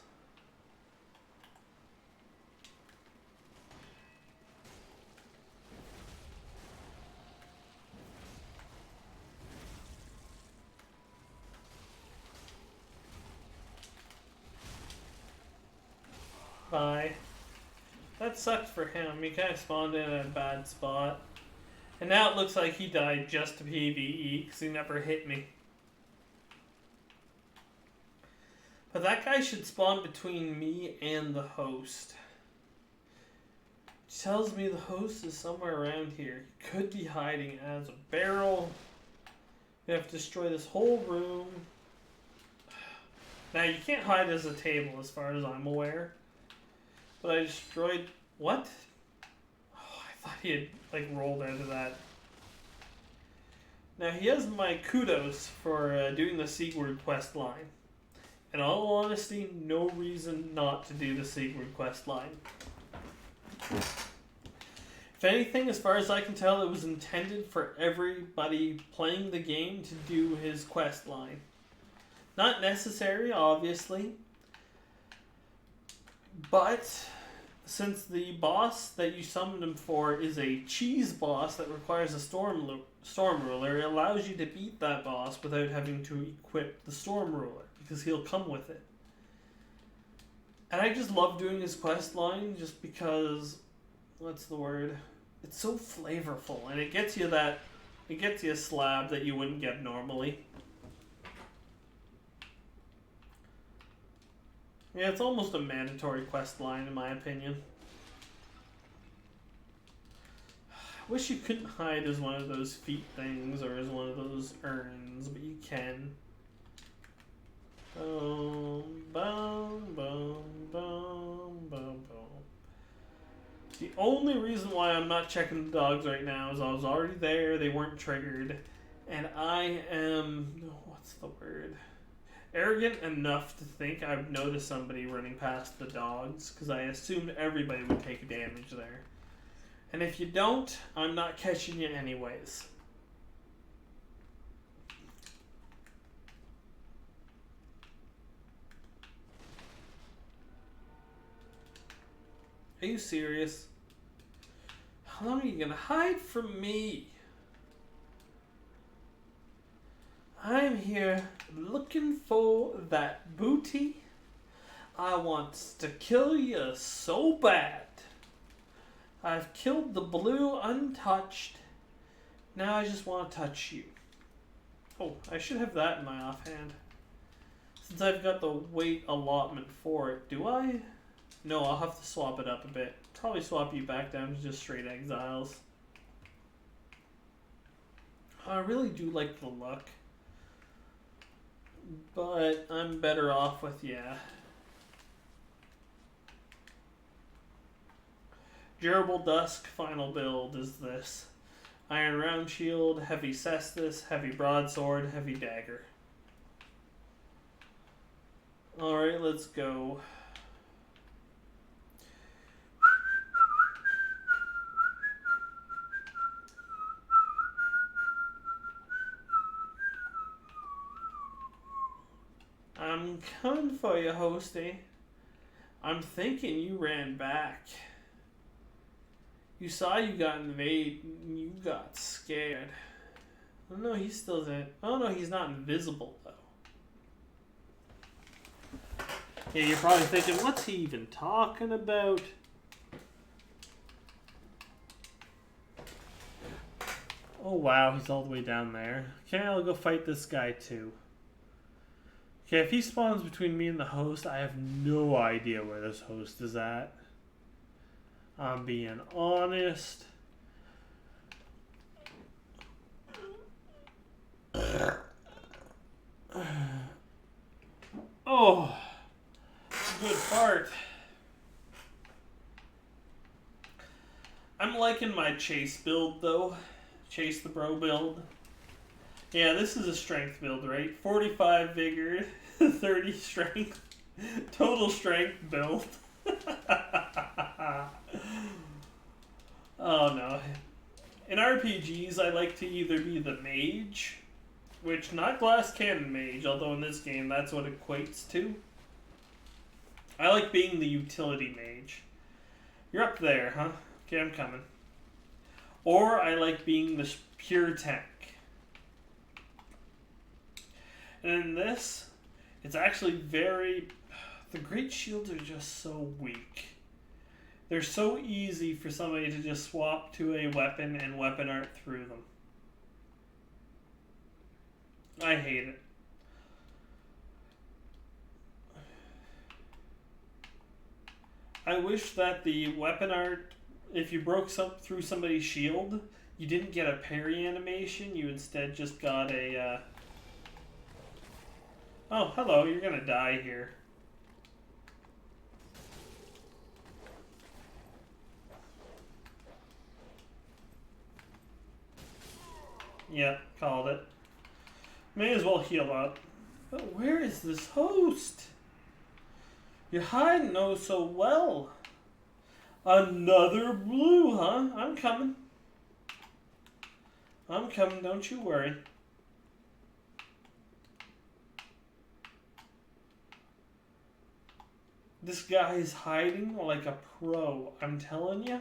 Bye. That sucked for him. He kind of spawned in at a bad spot. And now it looks like he died just to PvE because he never hit me. But that guy should spawn between me and the host. Which tells me the host is somewhere around here. He could be hiding as a barrel. We have to destroy this whole room. Now you can't hide as a table as far as I'm aware. But I destroyed... What? Oh, I thought he had like rolled out of that. Now he has my kudos for doing the Sigurd quest line. in all honesty, no reason not to do the Sigurd quest line. If anything, as far as I can tell, it was intended for everybody playing the game to do his quest line. Not necessary, obviously, but since the boss that you summoned him for is a cheese boss that requires a storm ruler, it allows you to beat that boss without having to equip the storm ruler, because he'll come with it. And I just love doing his quest line just because, what's the word? It's so flavorful, and it gets you a slab that you wouldn't get normally. Yeah, it's almost a mandatory quest line in my opinion. I wish you couldn't hide as one of those feet things or as one of those urns, but you can. Boom, boom, boom, boom, boom, boom. The only reason why I'm not checking the dogs right now is I was already there, they weren't triggered, and I am, what's the word? Arrogant enough to think I've noticed somebody running past the dogs, because I assumed everybody would take damage there. And if you don't, I'm not catching you anyways. Are you serious? How long are you gonna hide from me? I'm here looking for that booty. I want to kill you so bad. I've killed the blue untouched. Now I just want to touch you. Oh, I should have that in my offhand. Since I've got the weight allotment for it, do I? No, I'll have to swap it up a bit. Probably swap you back down to just straight exiles. I really do like the look. But I'm better off with, yeah. Durable Dusk final build is this. Iron Round Shield, Heavy Cestus, Heavy Broadsword, Heavy Dagger. Alright, let's go. I'm coming for you, hosty. I'm thinking you ran back. You saw you got invaded and you got scared. Oh no, he's still there. Oh no, he's not invisible though. Yeah, you're probably thinking, what's he even talking about? Oh wow, he's all the way down there. Okay, I'll go fight this guy too. Okay, if he spawns between me and the host, I have no idea where this host is at. I'm being honest. Oh, good fart. I'm liking my chase build though. Chase the bro build. Yeah, this is a strength build, right? 45 vigor, 30 strength, total strength build. Oh no. In RPGs, I like to either be the mage, which not glass cannon mage, although in this game that's what it equates to. I like being the utility mage. You're up there, huh? Okay, I'm coming. Or I like being the pure tank. And in this, it's actually very... The great shields are just so weak. They're so easy for somebody to just swap to a weapon and weapon art through them. I hate it. I wish that the weapon art, if you broke through somebody's shield, you didn't get a parry animation, you instead just got a... Oh, hello, you're gonna die here. Yeah, called it. May as well heal up. But where is this host? You're hiding oh so well. Another blue, huh? I'm coming. I'm coming, don't you worry. This guy is hiding like a pro, I'm telling you.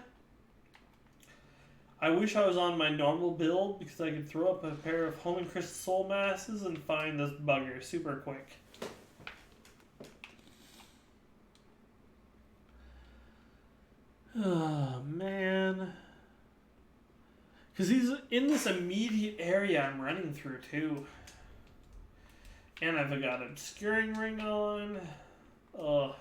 I wish I was on my normal build because I could throw up a pair of homing crystal soul masses and find this bugger super quick. Oh, man. Because he's in this immediate area I'm running through, too. And I've got obscuring ring on. Oh.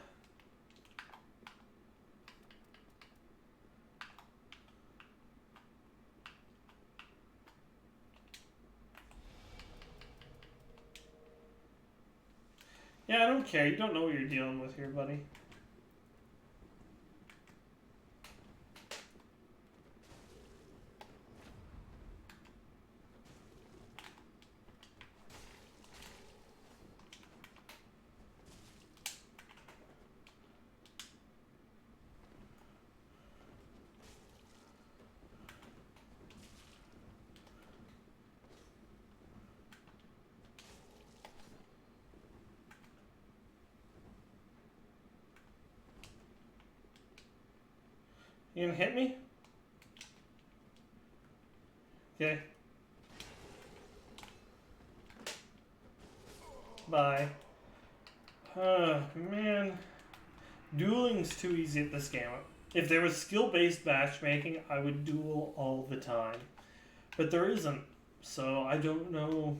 Yeah, I don't care. You don't know what you're dealing with here, buddy. You gonna hit me? Okay. Bye. Man. Dueling's too easy at this game. If there was skill-based matchmaking, I would duel all the time. But there isn't. So I don't know.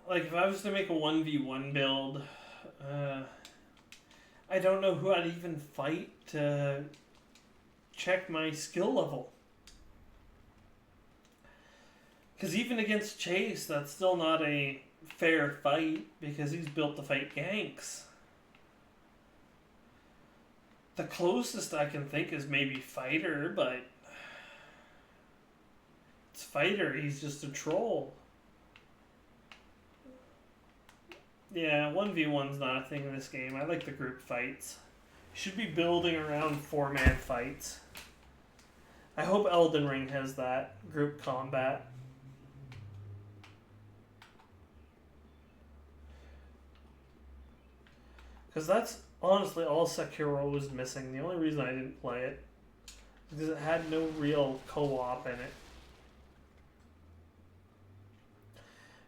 Like, if I was to make a 1v1 build, I don't know who I'd even fight to check my skill level. Because even against Chase, that's still not a fair fight because he's built to fight ganks. The closest I can think is maybe Fighter, but it's Fighter, he's just a troll. Yeah, 1v1's not a thing in this game. I like the group fights. You should be building around 4-man fights. I hope Elden Ring has that, group combat. Because that's honestly all Sekiro was missing. The only reason I didn't play it is because it had no real co-op in it.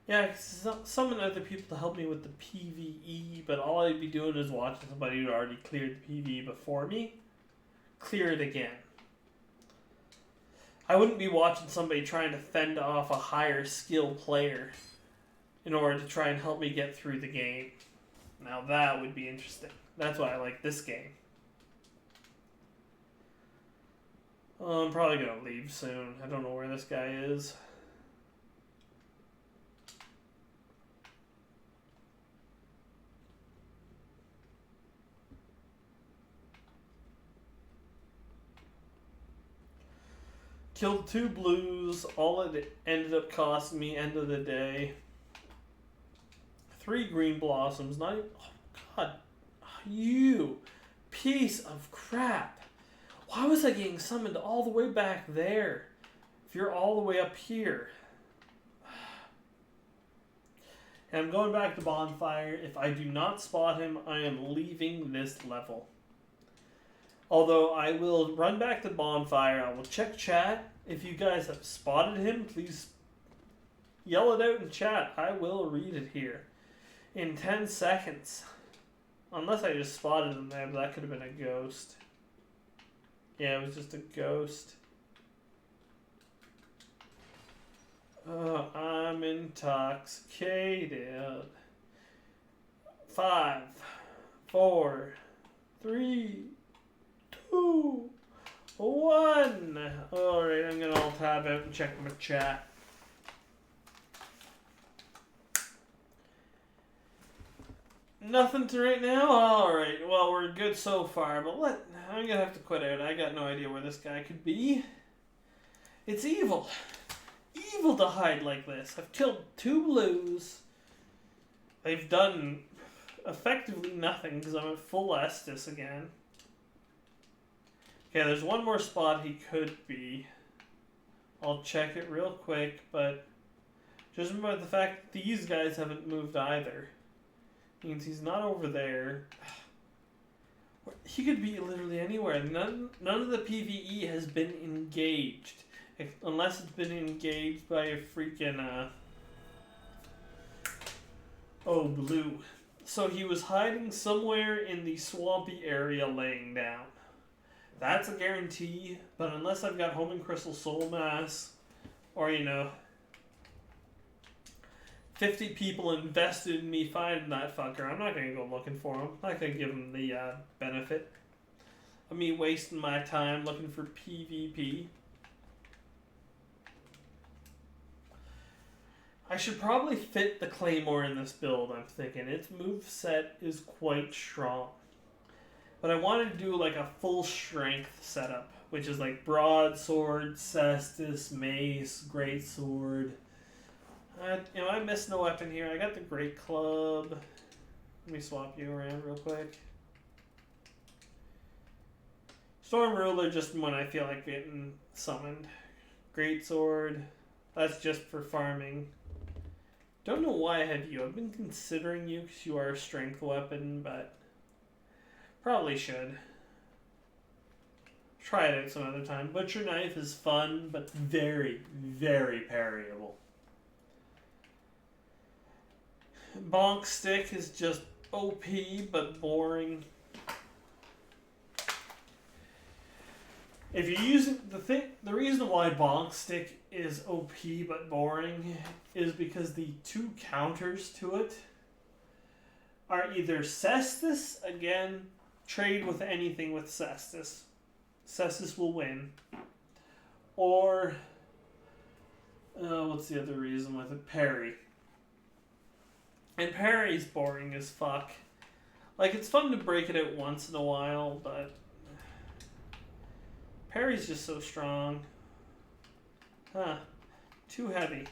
Yeah, summon other people to help me with the PvE, but all I'd be doing is watching somebody who already cleared the PvE before me clear it again. I wouldn't be watching somebody trying to fend off a higher skill player in order to try and help me get through the game. Now that would be interesting. That's why I like this game. I'm probably going to leave soon. I don't know where this guy is. Killed 2 blues. All it ended up costing me end of the day. 3 green blossoms. Not even, oh God, you piece of crap. Why was I getting summoned all the way back there if you're all the way up here? And I'm going back to Bonfire. If I do not spot him, I am leaving this level. Although I will run back to Bonfire. I will check chat. If you guys have spotted him, please yell it out in chat. I will read it here in 10 seconds. Unless I just spotted him there, but that could have been a ghost. Yeah, it was just a ghost. Oh, I'm intoxicated. 5, 4, 3, 2, 1. Alright, I'm gonna alt tab out and check my chat. Nothing to right now? Alright, well, we're good so far, but I'm gonna have to quit out. I got no idea where this guy could be. It's evil. evil to hide like this. I've killed 2 blues. They've done effectively nothing because I'm at full Estus again. Okay, there's one more spot he could be. I'll check it real quick, but just remember the fact that these guys haven't moved either. Means he's not over there. He could be literally anywhere. None of the PvE has been engaged. Unless it's been engaged by a freaking, oh, blue. So he was hiding somewhere in the swampy area laying down. That's a guarantee, but unless I've got Homing Crystal Soul Mass, or, 50 people invested in me finding that fucker, I'm not going to go looking for him. I'm not going to give him the benefit of me wasting my time looking for PvP. I should probably fit the Claymore in this build, I'm thinking. Its moveset is quite strong. But I wanted to do like a full strength setup, which is like broadsword, cestus, mace, greatsword. I missed no weapon here. I got the great club. Let me swap you around real quick. Storm Ruler just when I feel like getting summoned. Greatsword. That's just for farming. Don't know why I have you. I've been considering you because you are a strength weapon, but probably should. Try it out some other time. Butcher Knife is fun, but very, very parryable. Bonk Stick is just OP, but boring. If you're using the reason why Bonk Stick is OP but boring is because the 2 counters to it are either Cestus, again, trade with anything with Cestus. Cestus will win. Or, what's the other reason with it? Parry. And parry's boring as fuck. Like, it's fun to break it out once in a while, but parry's just so strong. Huh. Too heavy.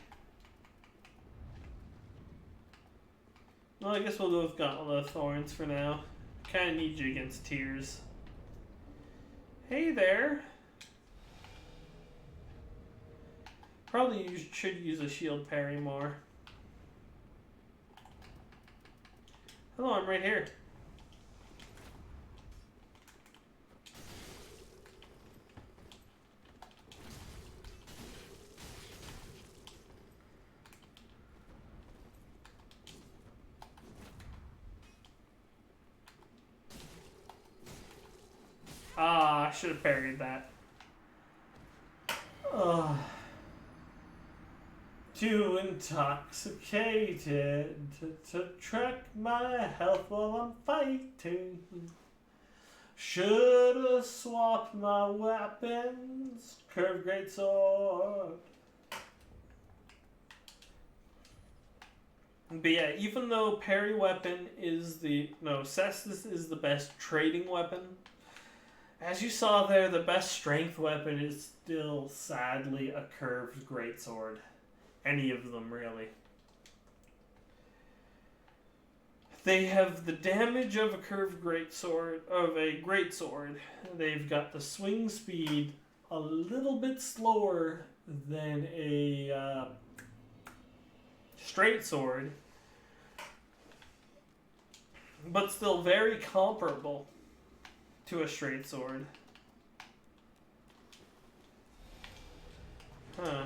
Well, I guess we'll go with Gauntlet of Thorns for now. Kinda need you against Tears. Hey there. Probably should use a shield parry more. Hello, I'm right here. Ah, I should have parried that. Too intoxicated to track my health while I'm fighting. Should've swapped my weapons. Curved greatsword. But yeah, even though parry weapon is Cestus is the best trading weapon. As you saw there, the best strength weapon is still, sadly, a curved greatsword. Any of them, really. They have the damage of a curved greatsword, They've got the swing speed a little bit slower than a straight sword, but still very comparable to a straight sword. Huh.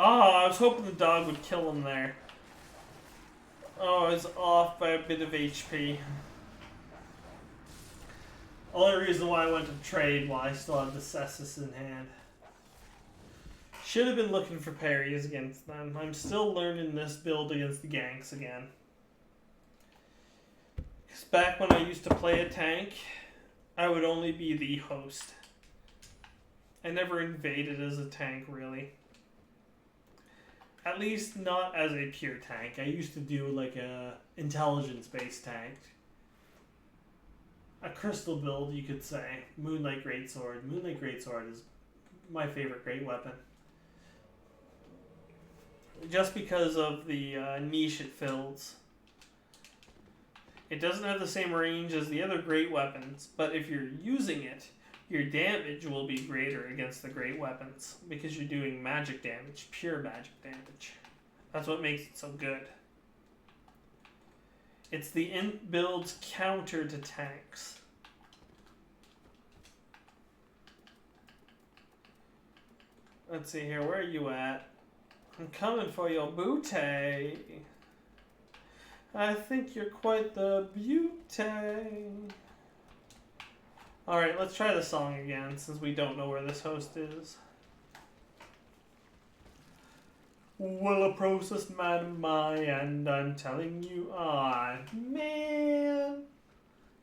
Oh, I was hoping the dog would kill him there. Oh, I was off by a bit of HP. Only reason why I went to trade while I still had the Cessus in hand. Should have been looking for parries against them. I'm still learning this build against the ganks again. 'Cause back when I used to play a tank, I would only be the host. I never invaded as a tank, really. At least not as a pure tank. I used to do like a intelligence-based tank. A crystal build, you could say. Moonlight Greatsword. Moonlight Greatsword is my favorite great weapon. Just because of the niche it fills. It doesn't have the same range as the other great weapons, but if you're using it, your damage will be greater against the great weapons because you're doing magic damage, pure magic damage. That's what makes it so good. It's the build's counter to tanks. Let's see here, where are you at? I'm coming for your booty. I think you're quite the beauty. Alright, let's try the song again, since we don't know where this host is. Well, a process man of mine, and I'm telling you, man.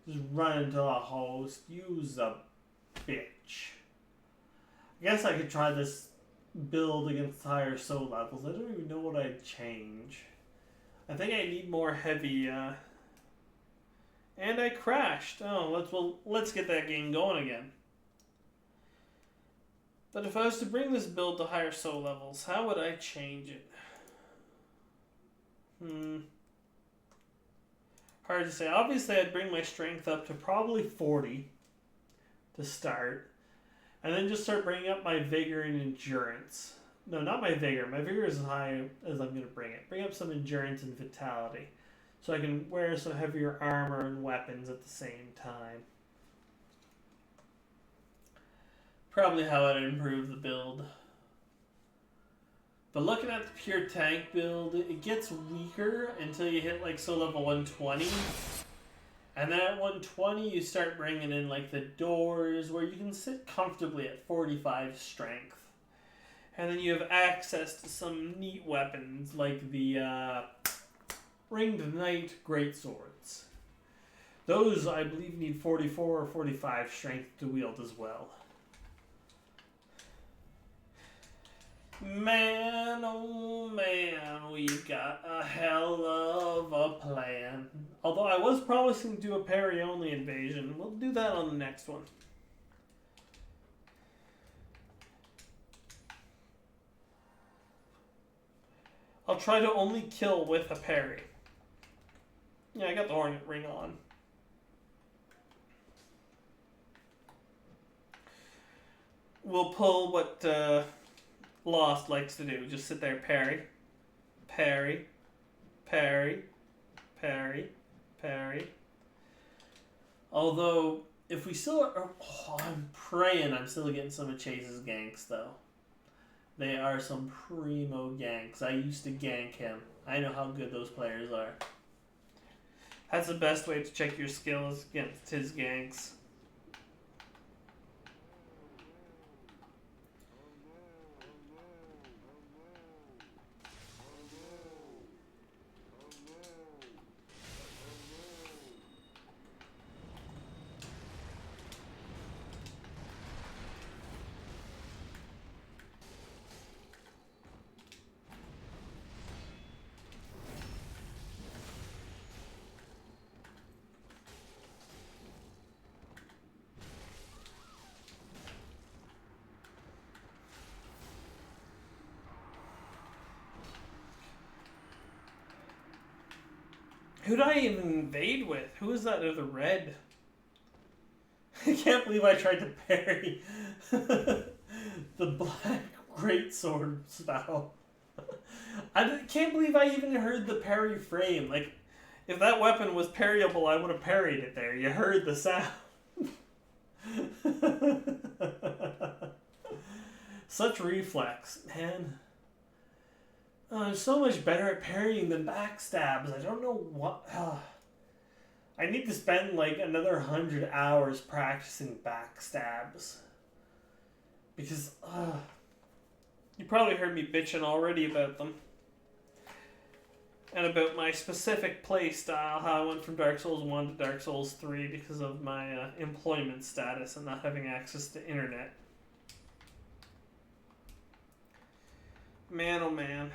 Just run into a host, use a bitch. I guess I could try this build against higher soul levels. I don't even know what I'd change. I think I need more heavy, and I crashed. Oh, let's get that game going again. But if I was to bring this build to higher soul levels, how would I change it? Hard to say. Obviously, I'd bring my strength up to probably 40 to start. And then just start bringing up my vigor and endurance. No, not my vigor. My vigor is as high as I'm going to bring it. Bring up some endurance and vitality. So I can wear some heavier armor and weapons at the same time. Probably how I'd improve the build. But looking at the pure tank build, it gets weaker until you hit like soul level 120. And then at 120 you start bringing in like the doors where you can sit comfortably at 45 strength. And then you have access to some neat weapons like the Ringed Knight Greatswords. Those, I believe, need 44 or 45 strength to wield as well. Man, oh man, we've got a hell of a plan. Although I was promising to do a parry-only invasion. We'll do that on the next one. I'll try to only kill with a parry. Yeah, I got the Hornet Ring on. We'll pull what Lost likes to do. Just sit there, parry, parry, parry, parry, parry. Although, if we still are... Oh, I'm praying I'm still getting some of Chase's ganks, though. They are some primo ganks. I used to gank him. I know how good those players are. That's the best way to check your skills against his ganks. Who'd I even invade with? Who is that other red? I can't believe I tried to parry the black greatsword spell. I can't believe I even heard the parry frame. Like, if that weapon was parryable, I would have parried it there. You heard the sound. Such reflex, man. I'm so much better at parrying than backstabs. I don't know what... I need to spend like another 100 hours practicing backstabs. Because, you probably heard me bitching already about them. and about my specific play style, how I went from Dark Souls 1 to Dark Souls 3 because of my employment status and not having access to internet. Man, oh man.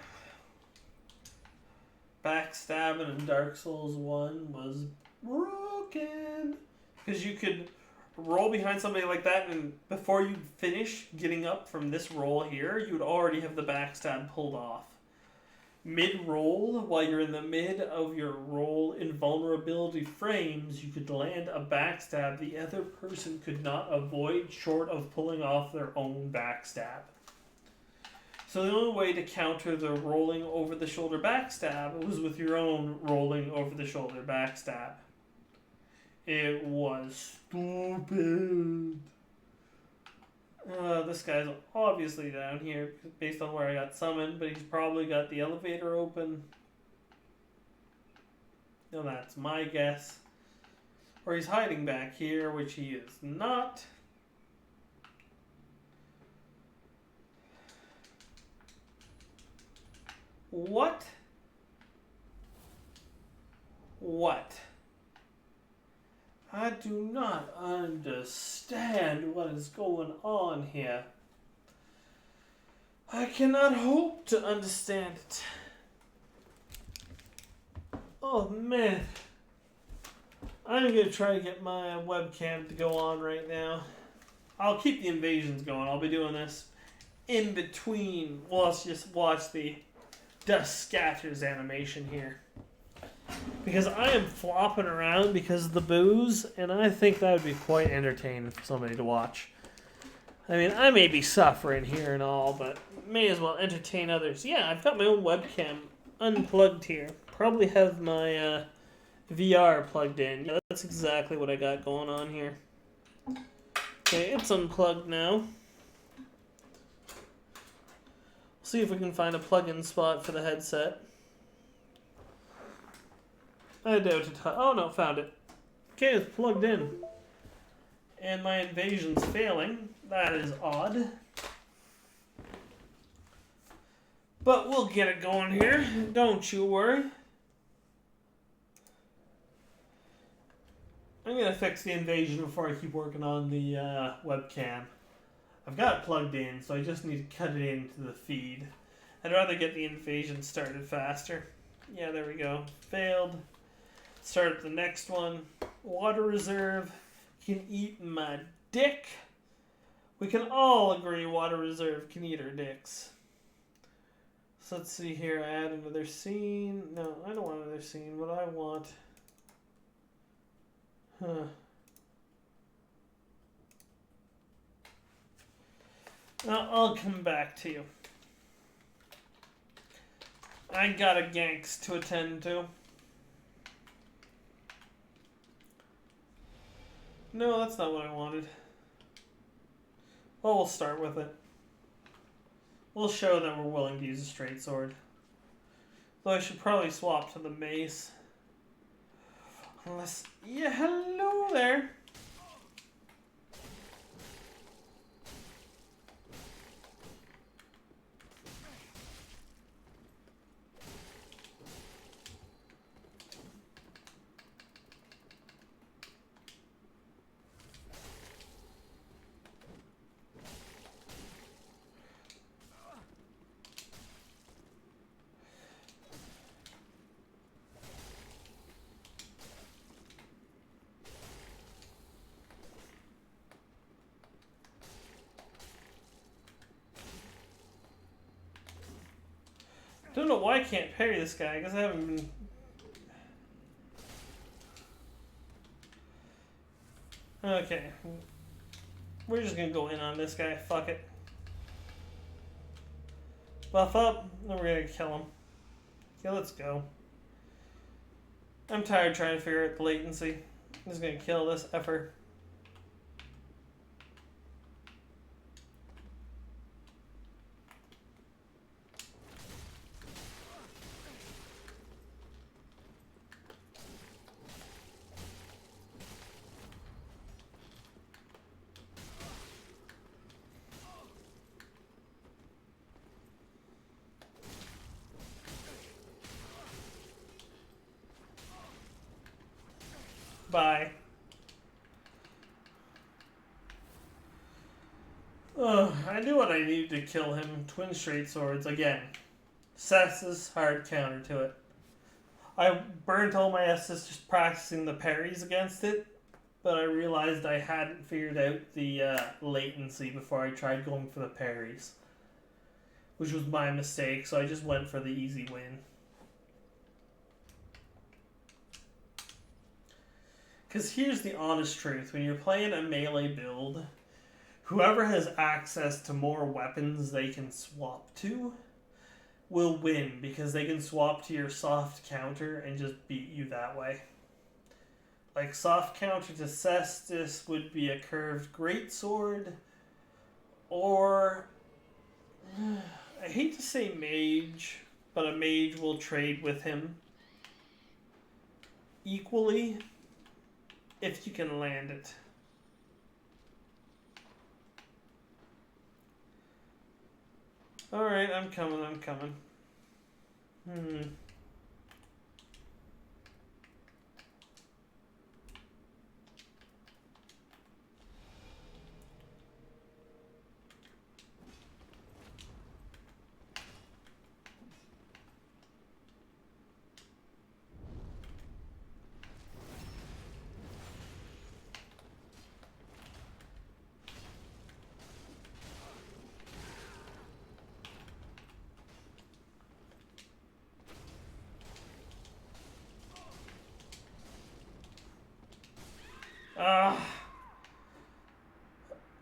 Backstabbing in Dark Souls 1 was broken. Because you could roll behind somebody like that, and before you finish getting up from this roll here, you would already have the backstab pulled off. Mid-roll, while you're in the mid of your roll invulnerability frames, you could land a backstab the other person could not avoid short of pulling off their own backstab. So the only way to counter the rolling over the shoulder backstab was with your own rolling over the shoulder backstab. It was stupid. This guy's obviously down here based on where I got summoned, but he's probably got the elevator open. No, that's my guess. Or he's hiding back here, which he is not. What? What? I do not understand what is going on here. I cannot hope to understand it. Oh man. I'm going to try to get my webcam to go on right now. I'll keep the invasions going. I'll be doing this in between. Well, let's just watch the Dust Scatters animation here. Because I am flopping around because of the booze, and I think that would be quite entertaining for somebody to watch. I mean, I may be suffering here and all, but may as well entertain others. Yeah, I've got my own webcam unplugged here. Probably have my VR plugged in. Yeah, that's exactly what I got going on here. Okay, it's unplugged now. See if we can find a plug-in spot for the headset. I doubt it. Oh no, found it. Okay, it's plugged in. And my invasion's failing. That is odd. But we'll get it going here. Don't you worry. I'm going to fix the invasion before I keep working on the webcam. I've got it plugged in, so I just need to cut it into the feed. I'd rather get the invasion started faster. Yeah, there we go. Failed. Start the next one. Water reserve can eat my dick. We can all agree water reserve can eat our dicks. So let's see here. Add another scene. No, I don't want another scene. What I want... I'll come back to you. I got a ganks to attend to. No, that's not what I wanted. Well, we'll start with it. We'll show that we're willing to use a straight sword. Though I should probably swap to the mace. Unless... Yeah, hello there. Don't know why I can't parry this guy, because I haven't been... Okay. We're just gonna go in on this guy. Fuck it. Buff up, then we're gonna kill him. Okay, let's go. I'm tired trying to figure out the latency. I'm just gonna kill this effer. Bye. I knew what I needed to kill him. Twin straight swords again. Sess's hard counter to it. I burnt all my S's just practicing the parries against it, but I realized I hadn't figured out the latency before I tried going for the parries, which was my mistake, so I just went for the easy win. Because here's the honest truth. When you're playing a melee build, whoever has access to more weapons they can swap to will win, because they can swap to your soft counter and just beat you that way. Like, soft counter to Cestus would be a curved greatsword, or I hate to say mage, but a mage will trade with him equally if you can land it. Alright, I'm coming.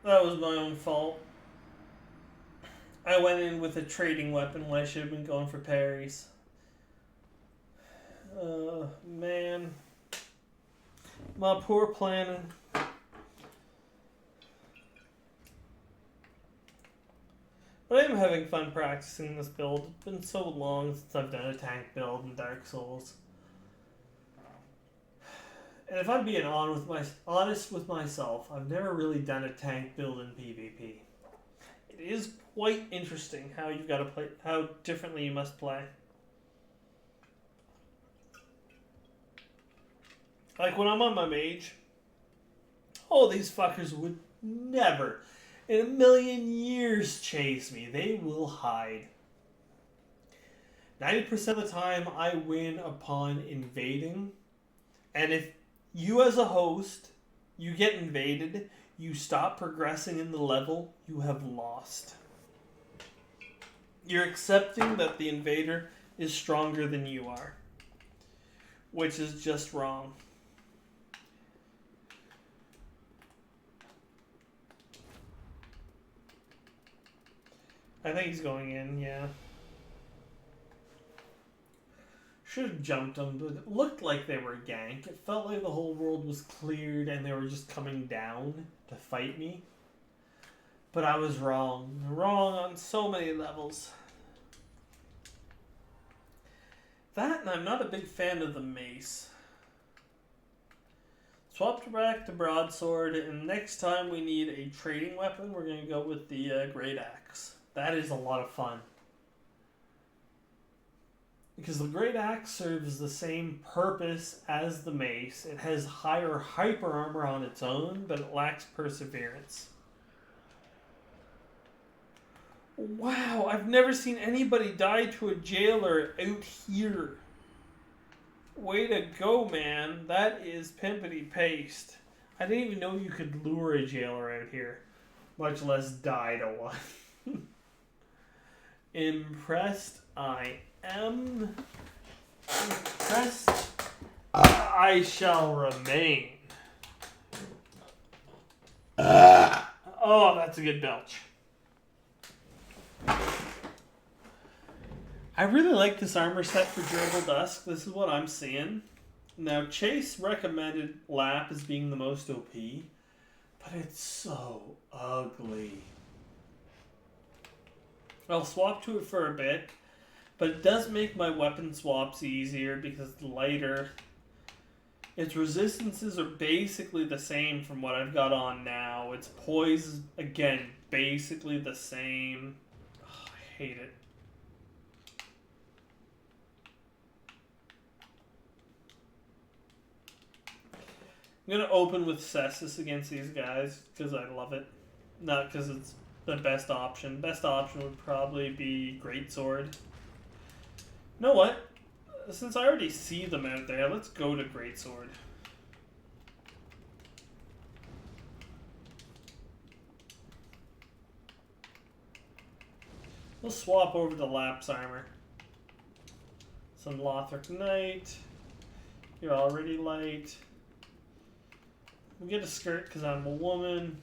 That was my own fault. I went in with a trading weapon when I should have been going for parries. Man. My poor planning. But I am having fun practicing this build. It's been so long since I've done a tank build in Dark Souls. And if I'm being honest with myself, I've never really done a tank build in PvP. It is quite interesting how you've got to play, how differently you must play. Like when I'm on my mage, these fuckers would never in a million years chase me. They will hide. 90% of the time I win upon invading, and if you as a host, you get invaded, you stop progressing in the level, you have lost. You're accepting that the invader is stronger than you are, which is just wrong. I think he's going in, yeah. Should have jumped them, but it looked like they were gank. It felt like the whole world was cleared and they were just coming down to fight me. But I was wrong. Wrong on so many levels. That, and I'm not a big fan of the mace. Swapped back to broadsword, and next time we need a trading weapon, we're going to go with the great axe. That is a lot of fun. Because the great axe serves the same purpose as the mace. It has higher hyper armor on its own, but it lacks perseverance. Wow, I've never seen anybody die to a jailer out here. Way to go, man. That is pimpity paste. I didn't even know you could lure a jailer out here, much less die to one. Impressed I am. Impressed I shall remain. Oh, that's a good belch. I really like this armor set for Durable Dusk. This is what I'm seeing. Now, Chase recommended Lap as being the most OP, but it's so ugly. I'll swap to it for a bit, but it does make my weapon swaps easier because it's lighter. Its resistances are basically the same from what I've got on now. Its poise, again, basically the same. Oh, I hate it. I'm gonna open with Cestus against these guys because I love it, not because it's the best option. Best option would probably be Greatsword. You know what? Since I already see them out there, let's go to Greatsword. We'll swap over to Lapse Armor. Some Lothric Knight. You're already light. We'll get a skirt because I'm a woman.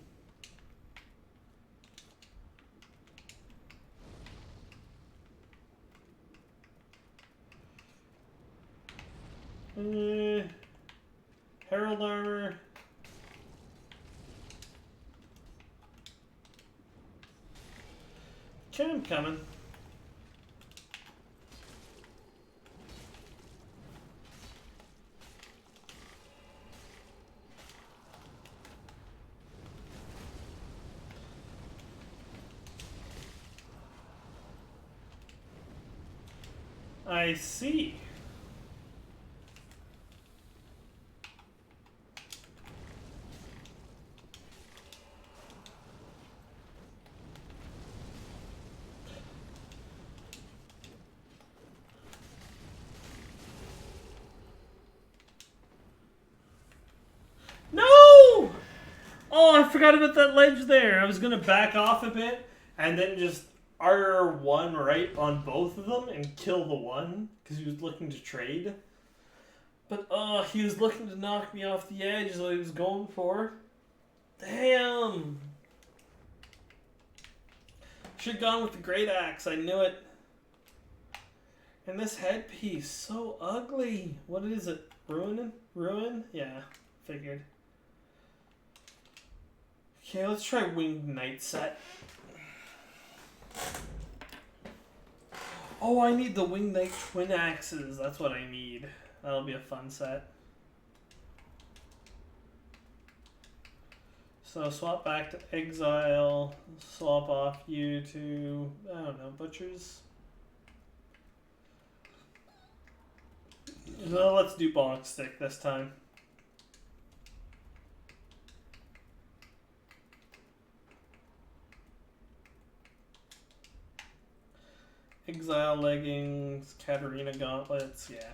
Herald Armor. Okay, I'm coming. I see. No! Oh, I forgot about that ledge there. I was going to back off a bit and then just R1 right on both of them and kill the one because he was looking to trade. But he was looking to knock me off the edge as I was going for. Damn! Should have gone with the great axe. I knew it. And this headpiece, so ugly. What is it? Ruin? Yeah, figured. Okay, let's try Winged Knight set. Oh, I need the Winged Knight twin axes. That's what I need. That'll be a fun set. So swap back to Exile. Swap off you to, I don't know, Butchers. No, let's do Bonk Stick this time. Exile leggings, Katarina gauntlets, yeah.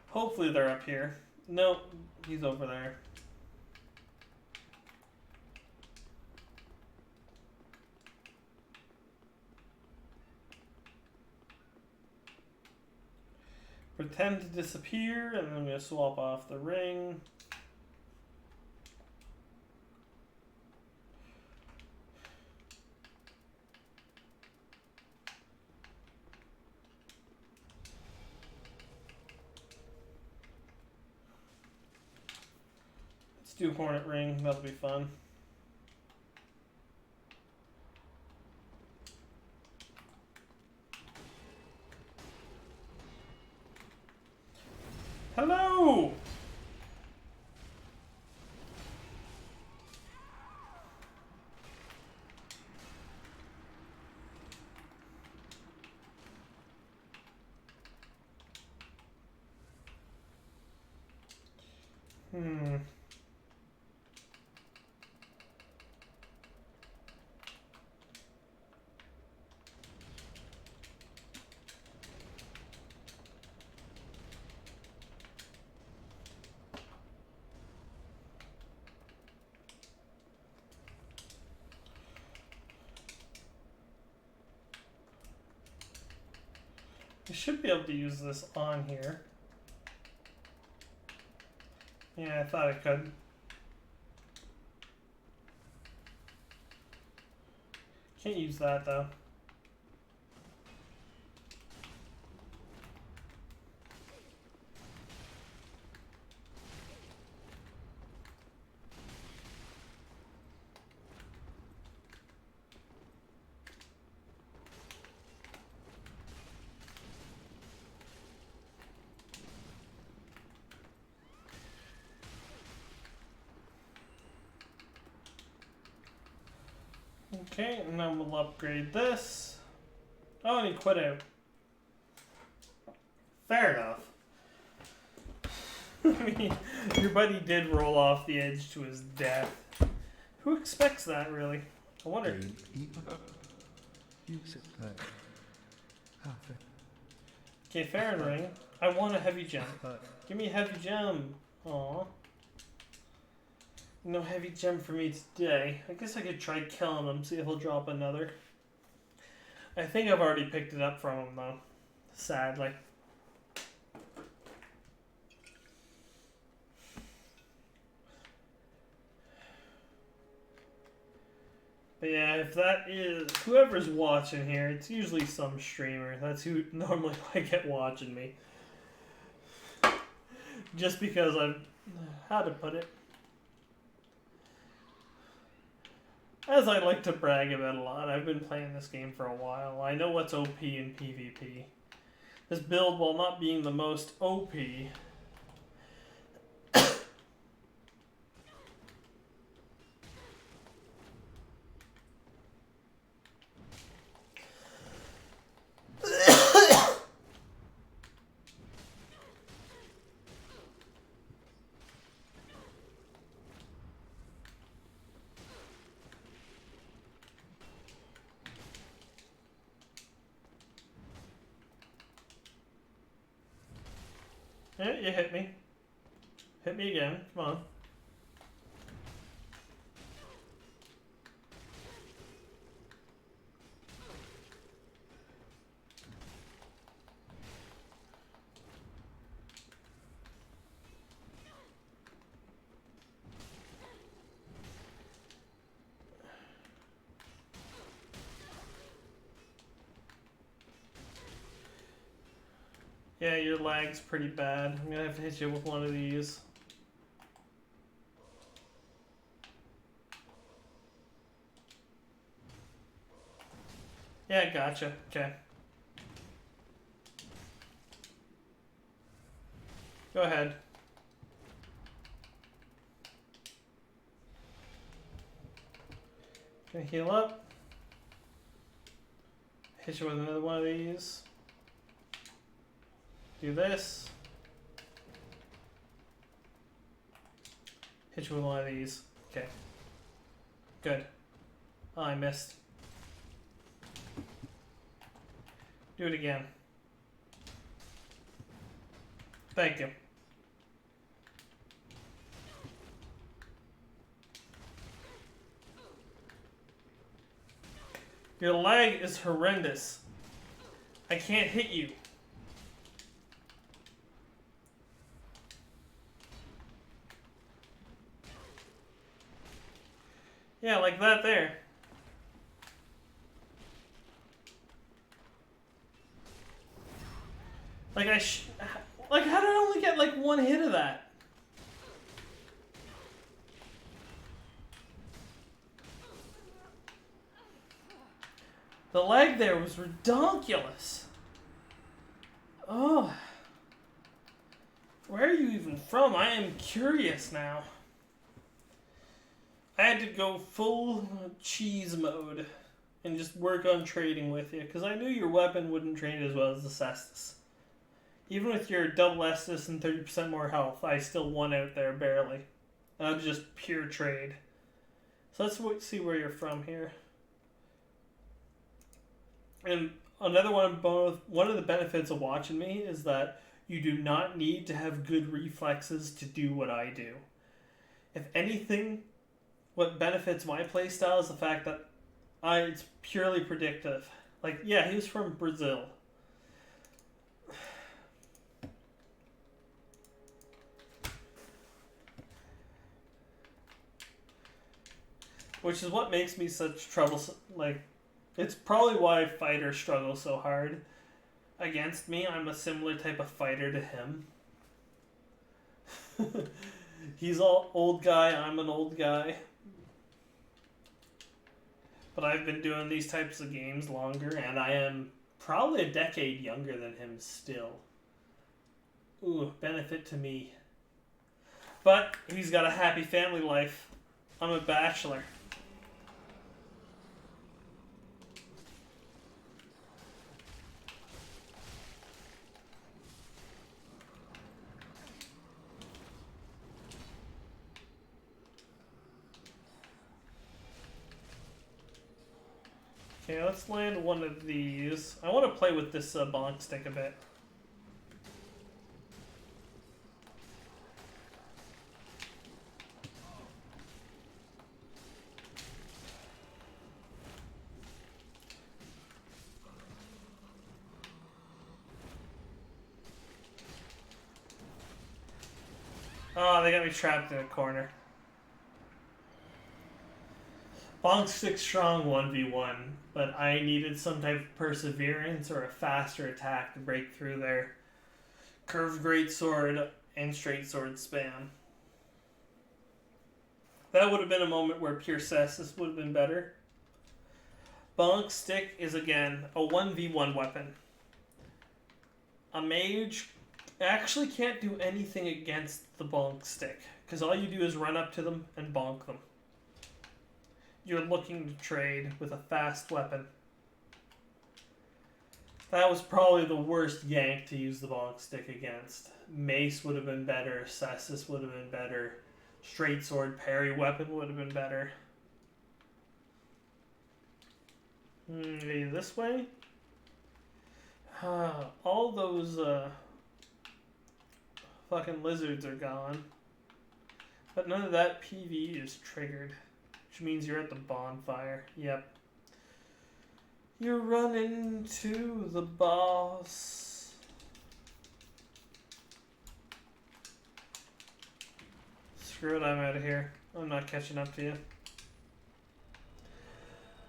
Hopefully they're up here. Nope, he's over there. Pretend to disappear, and then I'm going to swap off the ring. Let's do Hornet Ring, that'll be fun. Hello! I should be able to use this on here. Yeah, I thought I could. Can't use that though. Okay, and then we'll upgrade this. Oh, and he quit out. Fair enough. I mean, your buddy did roll off the edge to his death. Who expects that, really? I wonder. Okay, fair and ring. I want a heavy gem. Give me a heavy gem. Aww. No heavy gem for me today. I guess I could try killing him, see if he'll drop another. I think I've already picked it up from him, though. Sadly. But yeah, if that is... whoever's watching here, it's usually some streamer. That's who normally I get watching me. Just because I've... how to put it? As I like to brag about a lot, I've been playing this game for a while. I know what's OP in PvP. This build, while not being the most OP... Yeah, you hit me. Hit me again. Come on. Yeah, your lag's pretty bad. I'm gonna have to hit you with one of these. Yeah, gotcha. Okay. Go ahead. Gonna heal up. Hit you with another one of these. Do this. Hit you with one of these. Okay. Good. Oh, I missed. Do it again. Thank you. Your lag is horrendous. I can't hit you. Yeah, like that there. Like like how did I only get like one hit of that? The lag there was ridiculous. Oh. Where are you even from? I am curious now. I had to go full cheese mode and just work on trading with you because I knew your weapon wouldn't trade as well as the Cestus. Even with your double Estus and 30% more health, I still won out there barely. And that was just pure trade. So let's see where you're from here. And another one of the benefits of watching me is that you do not need to have good reflexes to do what I do. If anything, what benefits my playstyle is the fact that it's purely predictive. Like, yeah, he was from Brazil. Which is what makes me such troublesome. Like, it's probably why fighters struggle so hard against me. I'm a similar type of fighter to him. He's all old guy, I'm an old guy. But I've been doing these types of games longer, and I am probably a decade younger than him still. Ooh, benefit to me. But he's got a happy family life. I'm a bachelor. Okay, let's land one of these. I want to play with this bonk stick a bit. Oh, they got me trapped in a corner. Bonk stick strong 1v1, but I needed some type of perseverance or a faster attack to break through their curved greatsword and straight sword spam. That would have been a moment where pure Cestus would have been better. Bonk stick is again a 1v1 weapon. A mage actually can't do anything against the bonk stick, because all you do is run up to them and bonk them. You're looking to trade with a fast weapon. That was probably the worst yank to use the bonk stick against. Mace would have been better, Cestus would have been better, straight sword parry weapon would have been better. Maybe this way? All those fucking lizards are gone. But none of that PV is triggered. Which means you're at the bonfire. Yep. You're running to the boss. Screw it, I'm out of here. I'm not catching up to you.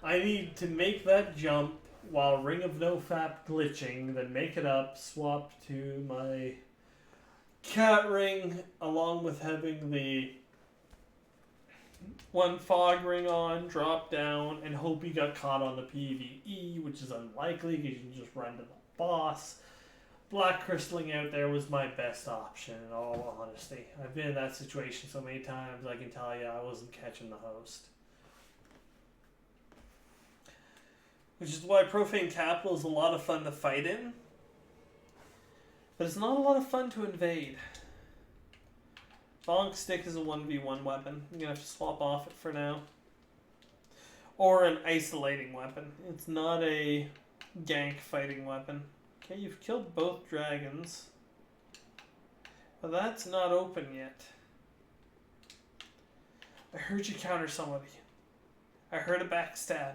I need to make that jump while Ring of Nofap glitching, then make it up, swap to my cat ring, along with having the one fog ring on, drop down, and hope he got caught on the PvE, which is unlikely because you can just run to the boss. Black crystalling out there was my best option, in all honesty. I've been in that situation so many times, I can tell you I wasn't catching the host. Which is why Profane Capital is a lot of fun to fight in, but it's not a lot of fun to invade. Bonk stick is a 1v1 weapon. I'm gonna have to swap off it for now. Or an isolating weapon. It's not a gank fighting weapon. Okay, you've killed both dragons. But that's not open yet. I heard you counter somebody. I heard a backstab.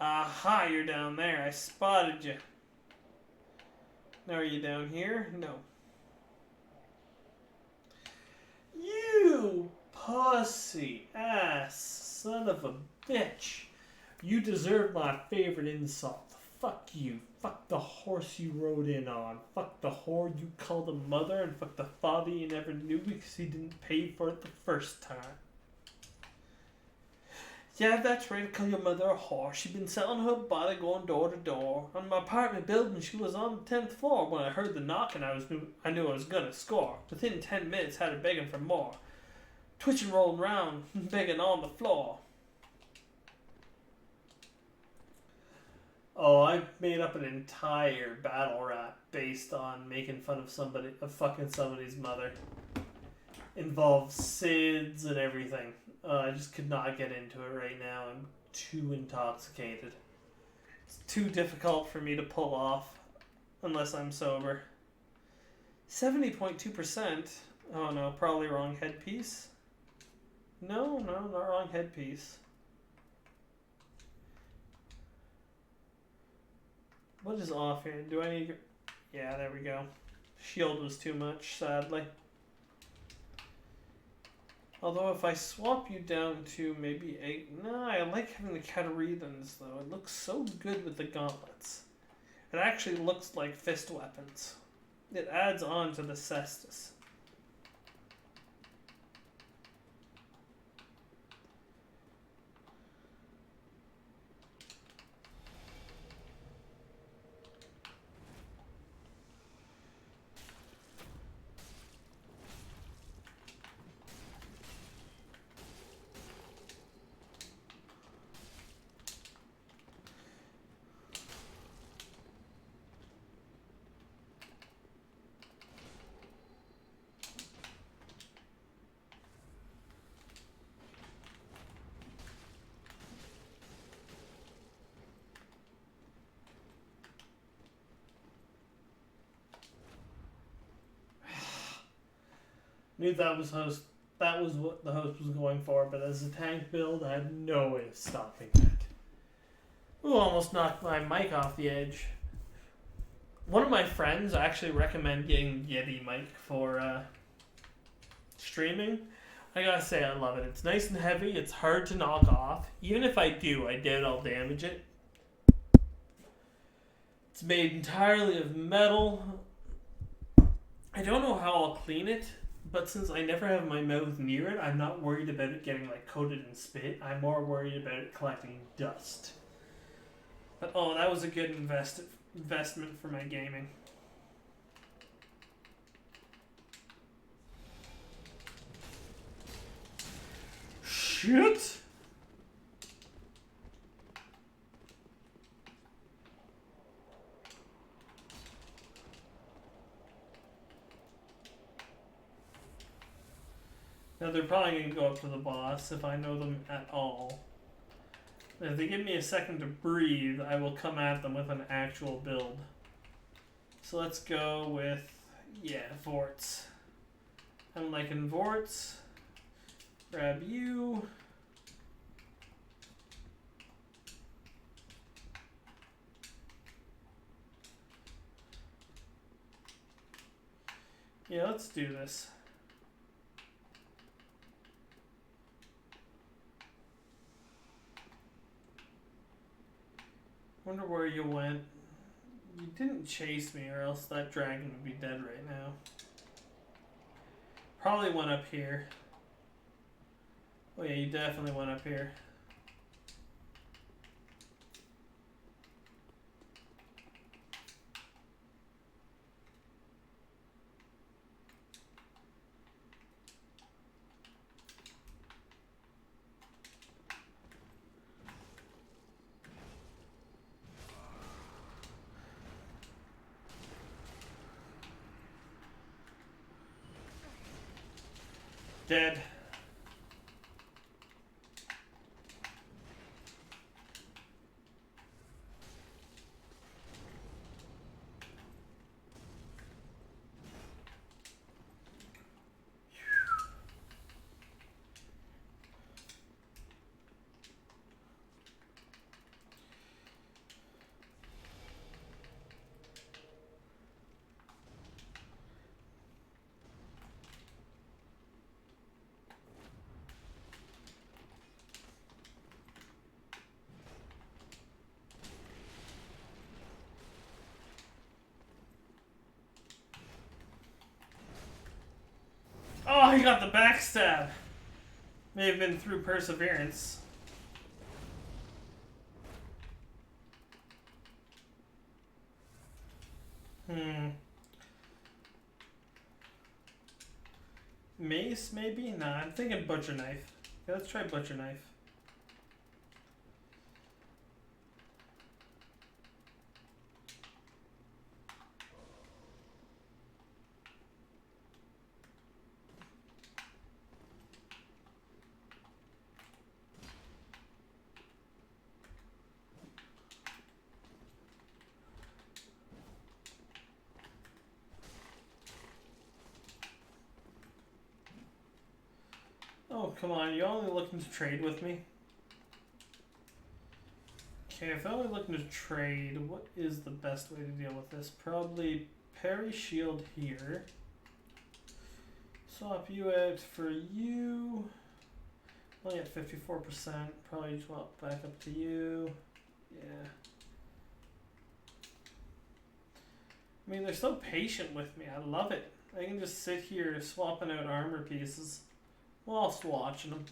Aha, you're down there. I spotted you. Now are you down here? No. You pussy ass son of a bitch. You deserve my favorite insult. Fuck you. Fuck the horse you rode in on. Fuck the whore you called a mother, and fuck the father you never knew because he didn't pay for it the first time. Yeah, that's right, I call your mother a whore. She'd been selling her body going door to door. On my apartment building, she was on the 10th floor. When I heard the knocking, I knew I was gonna score. Within 10 minutes, had her begging for more. Twitching, rolling around, begging on the floor. Oh, I made up an entire battle rap based on making fun of fucking somebody's mother. Involves SIDS and everything. I just could not get into it right now. I'm too intoxicated. It's too difficult for me to pull off unless I'm sober. 70.2%. Oh no, probably wrong headpiece. No, not wrong headpiece. What is off here? Do I need... Yeah, there we go. Shield was too much, sadly. Although if I swap you down to maybe 8... No, I like having the Catarethans, though. It looks so good with the gauntlets. It actually looks like fist weapons. It adds on to the Cestus. knew that was host. That was what the host was going for, but as a tank build, I had no way of stopping that. Ooh, almost knocked my mic off the edge. One of my friends actually recommend getting Yeti mic for streaming. I gotta say, I love it. It's nice and heavy. It's hard to knock off. Even if I do, I doubt I'll damage it. It's made entirely of metal. I don't know how I'll clean it, but since I never have my mouth near it, I'm not worried about it getting like coated in spit. I'm more worried about it collecting dust. But oh, that was a good investment for my gaming. Shit! Now they're probably going to go up to the boss if I know them at all. If they give me a second to breathe, I will come at them with an actual build. So let's go with, yeah, Vorts. I'm liking Vorts. Grab you. Yeah, let's do this. Wonder where you went. You didn't chase me, or else that dragon would be dead right now. Probably went up here. Oh yeah, you definitely went up here. Dead. Oh, he got the backstab. May have been through perseverance. Mace, maybe? Nah, I'm thinking butcher knife. Yeah, let's try butcher knife. Oh, come on. You're only looking to trade with me? Okay, if I'm only looking to trade, what is the best way to deal with this? Probably parry shield here. Swap you out for you. Only at 54%. Probably swap back up to you. Yeah. I mean, they're so patient with me. I love it. I can just sit here swapping out armor pieces while watching them.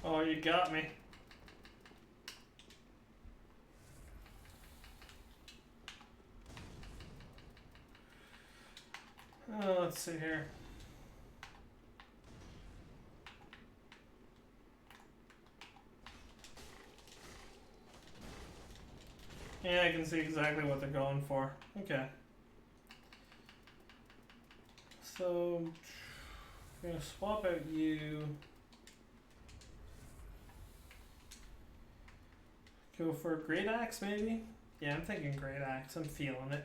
Oh, you got me. Let's see here. Yeah, I can see exactly what they're going for. Okay. So, I'm gonna swap out you. Go for a great axe, maybe? Yeah, I'm thinking great axe. I'm feeling it.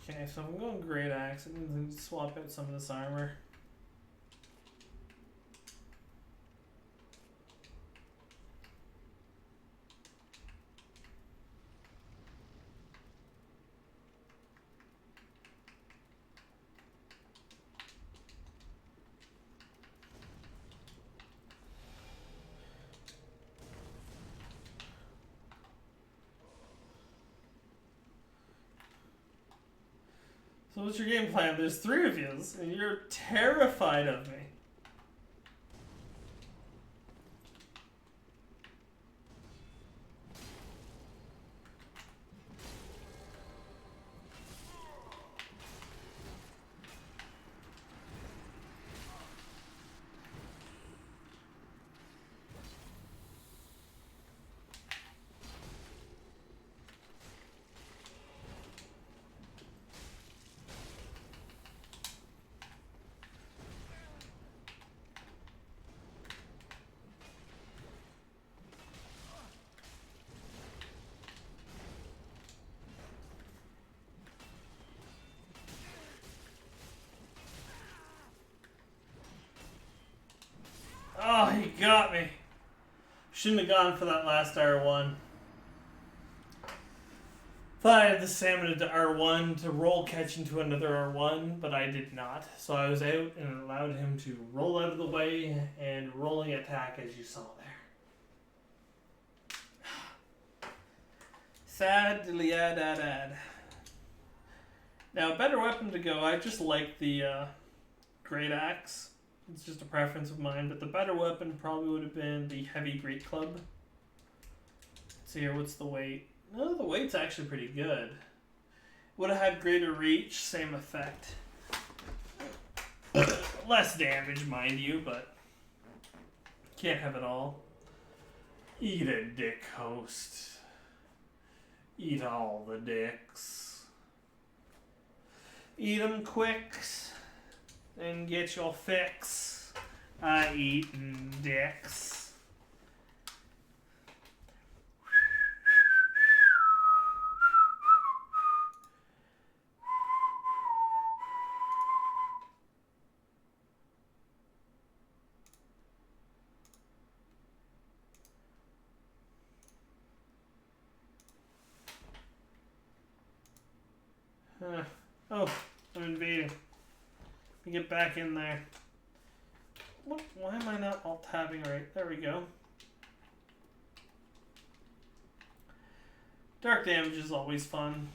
Okay, so I'm going great axe. It means I need to swap out some of this armor. So what's your game plan? There's 3 of you, and you're terrified of me. Oh, he got me. Shouldn't have gone for that last R1. Thought I had the stamina to R1 to roll catch into another R1, but I did not. So I was out and allowed him to roll out of the way and rolling attack as you saw there. Sadly, ad. Now, a better weapon to go. I just like the great axe. It's just a preference of mine, but the better weapon probably would have been the heavy great club. Let's see here, what's the weight? No, the weight's actually pretty good. Would have had greater reach, same effect. Less damage, mind you, but can't have it all. Eat a dick, host. Eat all the dicks. Eat 'em quicks and get your fix. I eatin' dicks. Oh, I'm invading. Let me get back in there. What? Why am I not alt tabbing right? There we go. Dark damage is always fun.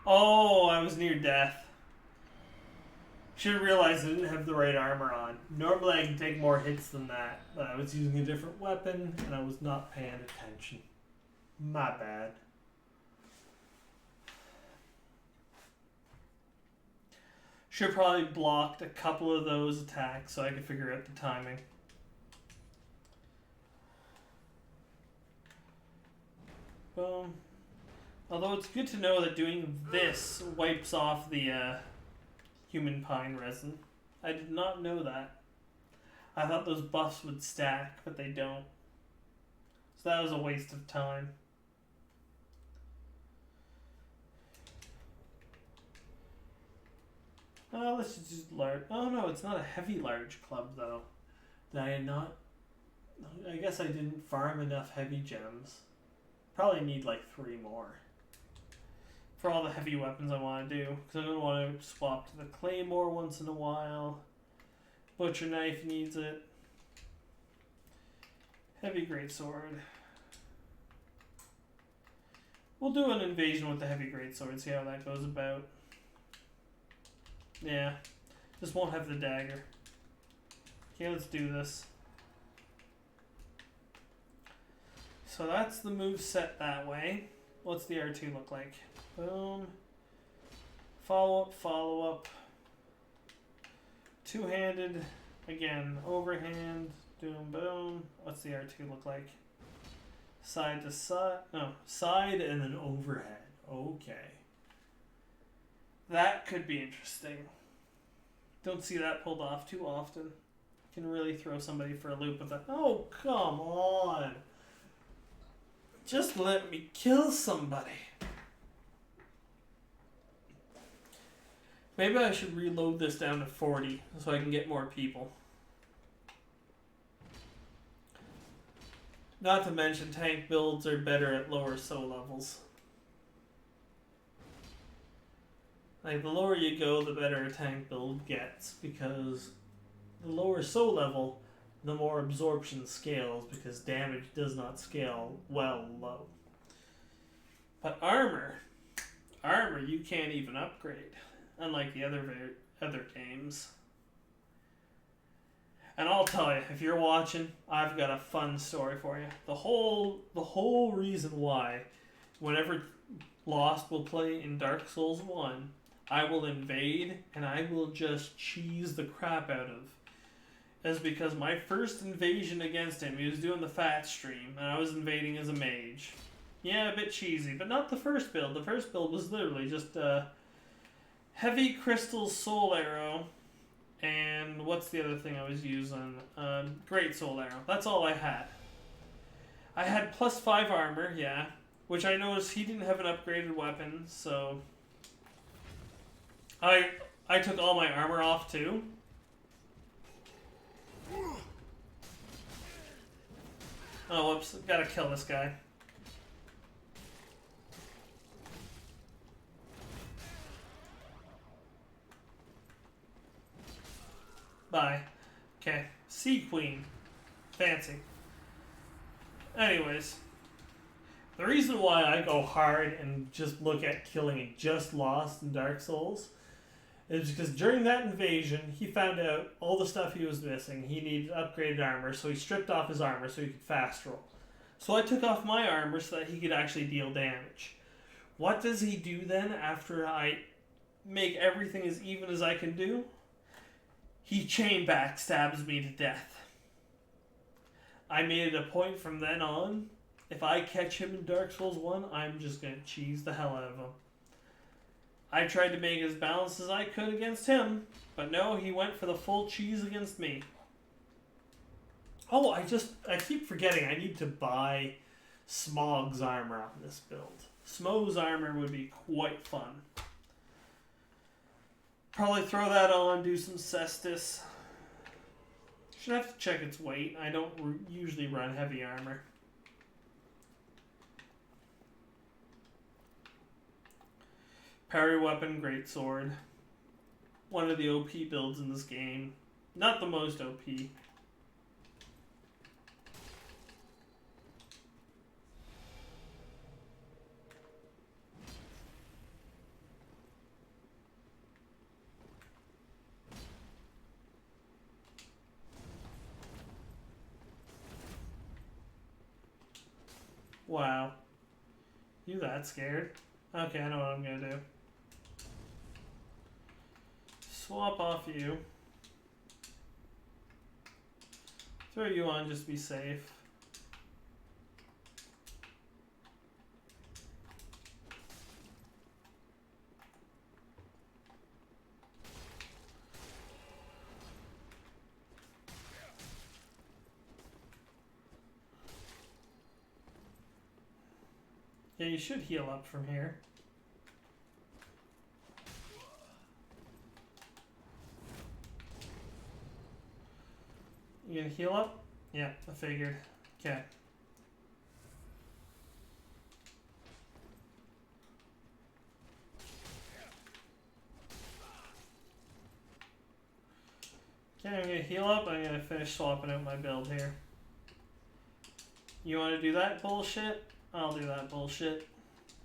Oh, I was near death. Should have realized I didn't have the right armor on. Normally I can take more hits than that, but I was using a different weapon and I was not paying attention. My bad. Should have probably blocked a couple of those attacks so I could figure out the timing. Boom. Although it's good to know that doing this wipes off the human pine resin. I did not know that. I thought those buffs would stack, but they don't. So that was a waste of time. Let's just large. Oh no, it's not a heavy large club though. Did I not? I guess I didn't farm enough heavy gems. Probably need like 3 more. For all the heavy weapons I want to do. Because I don't want to swap to the claymore once in a while. Butcher knife needs it. Heavy greatsword. We'll do an invasion with the heavy greatsword, see how that goes about. Yeah, just won't have the dagger. Okay, let's do this. So that's the move set that way. What's the R2 look like? Boom. Follow up, follow up. Two-handed, again, overhand, boom, boom. What's the R2 look like? Side to side, no, side and then overhead. Okay. That could be interesting. Don't see that pulled off too often. Can really throw somebody for a loop with that. Oh, come on. Just let me kill somebody. Maybe I should reload this down to 40 so I can get more people. Not to mention tank builds are better at lower soul levels. Like, the lower you go, the better a tank build gets, because the lower soul level, the more absorption scales, because damage does not scale well low. But armor you can't even upgrade, unlike the other games. And I'll tell you, if you're watching, I've got a fun story for you. The whole reason why, whenever Lost will play in Dark Souls 1, I will invade and I will just cheese the crap out of, is because my first invasion against him, he was doing the fat stream, and I was invading as a mage. Yeah, a bit cheesy, but not the first build. The first build was literally just a heavy crystal soul arrow, and what's the other thing I was using? Great soul arrow. That's all I had. I had +5 armor, yeah, which I noticed he didn't have an upgraded weapon, so I took all my armor off too. Oh, whoops. Gotta kill this guy. Bye. Okay. Sea Queen. Fancy. Anyways. The reason why I go hard and just look at killing just Lost in Dark Souls is because during that invasion, he found out all the stuff he was missing. He needed upgraded armor, so he stripped off his armor so he could fast roll. So I took off my armor so that he could actually deal damage. What does he do then after I make everything as even as I can do? He chain backstabs me to death. I made it a point from then on, if I catch him in Dark Souls 1, I'm just going to cheese the hell out of him. I tried to make as balanced as I could against him, but no, he went for the full cheese against me. Oh, I keep forgetting I need to buy Smog's armor on this build. Smog's armor would be quite fun. Probably throw that on, do some Cestus. Should have to check its weight. I don't usually run heavy armor. Parry weapon, great sword. One of the OP builds in this game. Not the most OP. Wow. You that scared? Okay, I know what I'm gonna do. Swap off you. Throw you on just to be safe. Yeah, you should heal up from here. You gonna heal up? Yeah, I figured. Okay. Okay, I'm gonna heal up. I'm gonna finish swapping out my build here. You want to do that bullshit? I'll do that bullshit.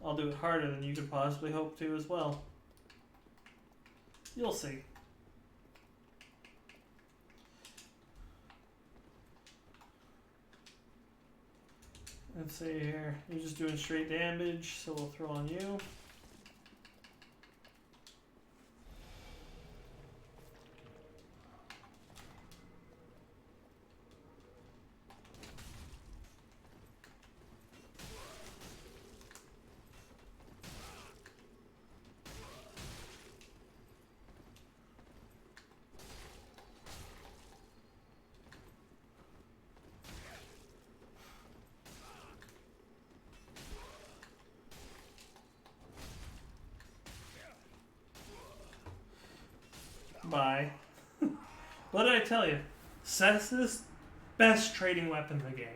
I'll do it harder than you could possibly hope to as well. You'll see. Let's see here. You're just doing straight damage, so we'll throw on you. Bye. What did I tell you? Cestus, best trading weapon in the game.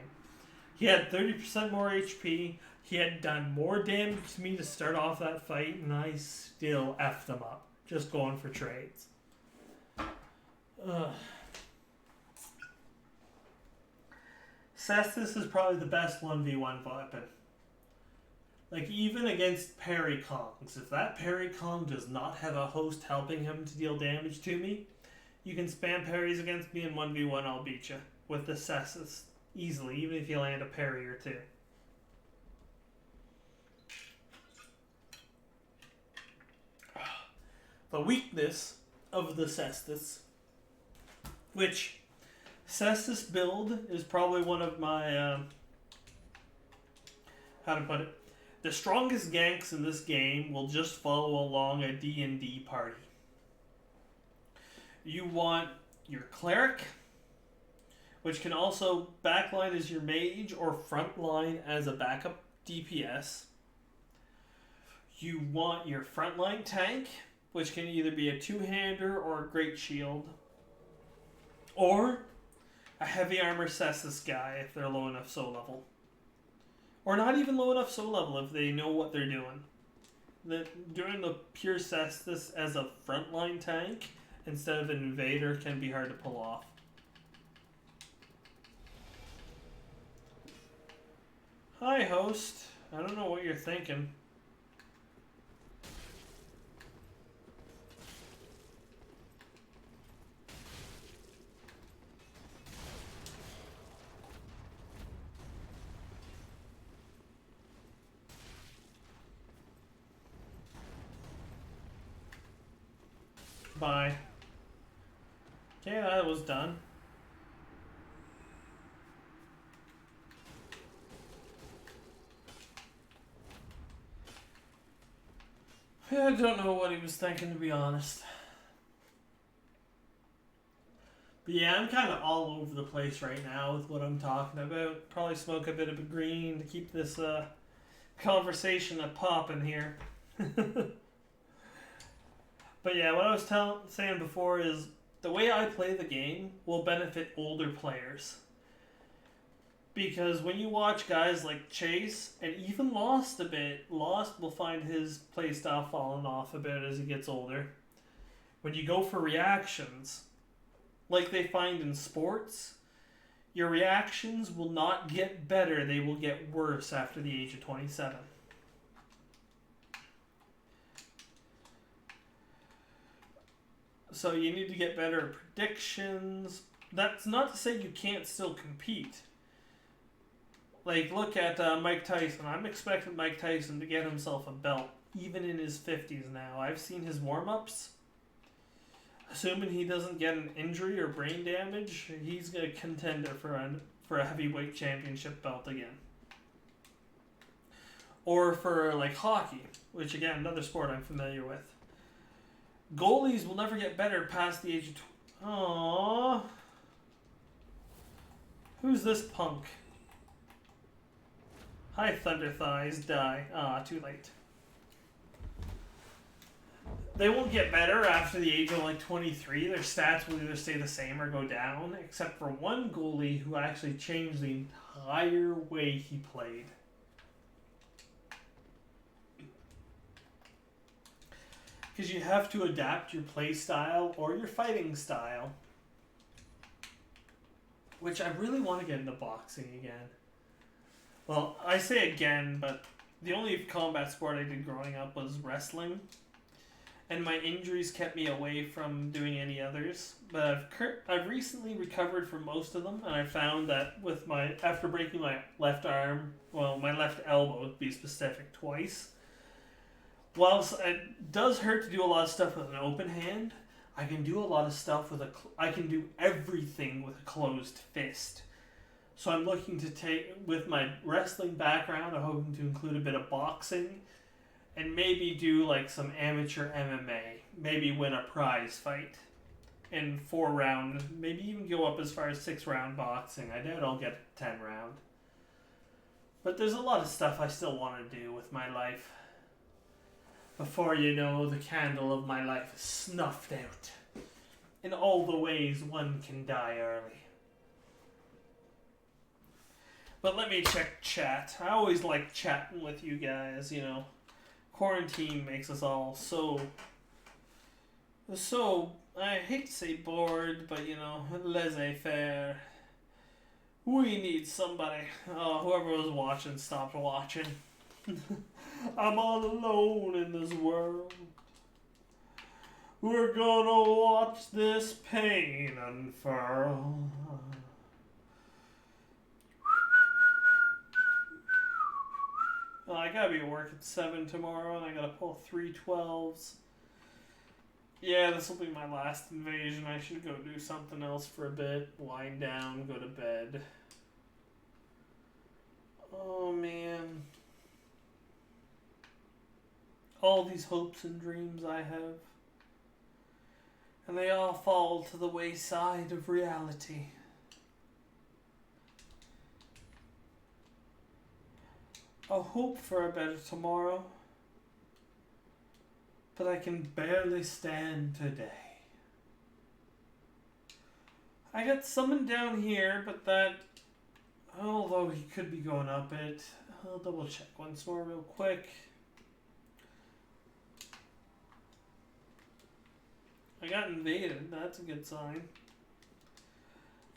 He had 30% more HP. He had done more damage to me to start off that fight, and I still effed him up. Just going for trades. Ugh. Cestus is probably the best 1v1 weapon. Like, even against parry Kongs, if that parry Kong does not have a host helping him to deal damage to me, you can spam parries against me in 1v1, I'll beat you. With the Cessus. Easily, even if you land a parry or two. The weakness of the Cestus, which Cestus build is probably one of my, how to put it, the strongest ganks in this game will just follow along a D&D party. You want your cleric, which can also backline as your mage or frontline as a backup DPS. You want your frontline tank, which can either be a two-hander or a great shield, or a heavy armor Cestus guy if they're low enough soul level. Or not even low enough soul level if they know what they're doing. Doing the pure Cestus as a frontline tank instead of an invader can be hard to pull off. Hi, host. I don't know what you're thinking. Bye. Okay, that was done. I don't know what he was thinking, to be honest. But yeah, I'm kind of all over the place right now with what I'm talking about. Probably smoke a bit of a green to keep this conversation a popping here. But yeah, what I was saying before is the way I play the game will benefit older players. Because when you watch guys like Chase, and even Lost a bit, Lost will find his playstyle falling off a bit as he gets older. When you go for reactions, like they find in sports, your reactions will not get better, they will get worse after the age of 27. So you need to get better at predictions. That's not to say you can't still compete. Like, look at Mike Tyson. I'm expecting Mike Tyson to get himself a belt, even in his 50s now. I've seen his warm-ups. Assuming he doesn't get an injury or brain damage, he's a contender for a heavyweight championship belt again. Or for, like, hockey, which, again, another sport I'm familiar with. Goalies will never get better past the age of... Aww. Who's this punk? Hi, Thunder Thighs. Die. Ah, too late. They won't get better after the age of like 23. Their stats will either stay the same or go down, except for one goalie who actually changed the entire way he played. Because you have to adapt your play style or your fighting style which I really want to get into boxing again. Well, I say again, but the only combat sport I did growing up was wrestling. And my injuries kept me away from doing any others. But I've recently recovered from most of them, and I found that after breaking my left arm, well, my left elbow to be specific, twice. Whilst it does hurt to do a lot of stuff with an open hand, I can do a lot of stuff I can do everything with a closed fist. So I'm looking to with my wrestling background, I'm hoping to include a bit of boxing. And maybe do like some amateur MMA. Maybe win a prize fight. In 4-round, maybe even go up as far as 6-round boxing. I doubt I'll get 10-round. But there's a lot of stuff I still want to do with my life. Before you know, the candle of my life is snuffed out. In all the ways one can die early. But let me check chat. I always like chatting with you guys, you know. Quarantine makes us all so, I hate to say bored, but you know, laissez-faire. We need somebody. Oh, whoever was watching stopped watching. I'm all alone in this world. We're gonna watch this pain unfurl. Well, I gotta be at work at 7 tomorrow, and I gotta pull 3 12s. Yeah, this will be my last invasion. I should go do something else for a bit. Wind down, go to bed. Oh, man. All these hopes and dreams I have. And they all fall to the wayside of reality. I hope for a better tomorrow, but I can barely stand today. I got someone down here, but that, although he could be going up it, I'll double check once more real quick. I got invaded, that's a good sign.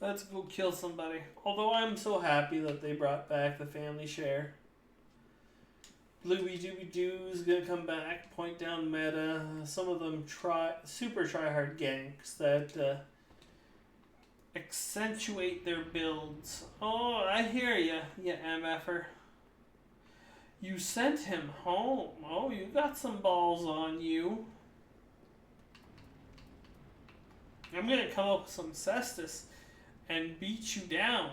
Let's go kill somebody. Although I'm so happy that they brought back the family share. Bluey Dooby Doo is gonna come back, point down meta. Some of them super try hard ganks that accentuate their builds. Oh, I hear ya, you MFer. You sent him home. Oh, you got some balls on you. I'm gonna come up with some cestus and beat you down.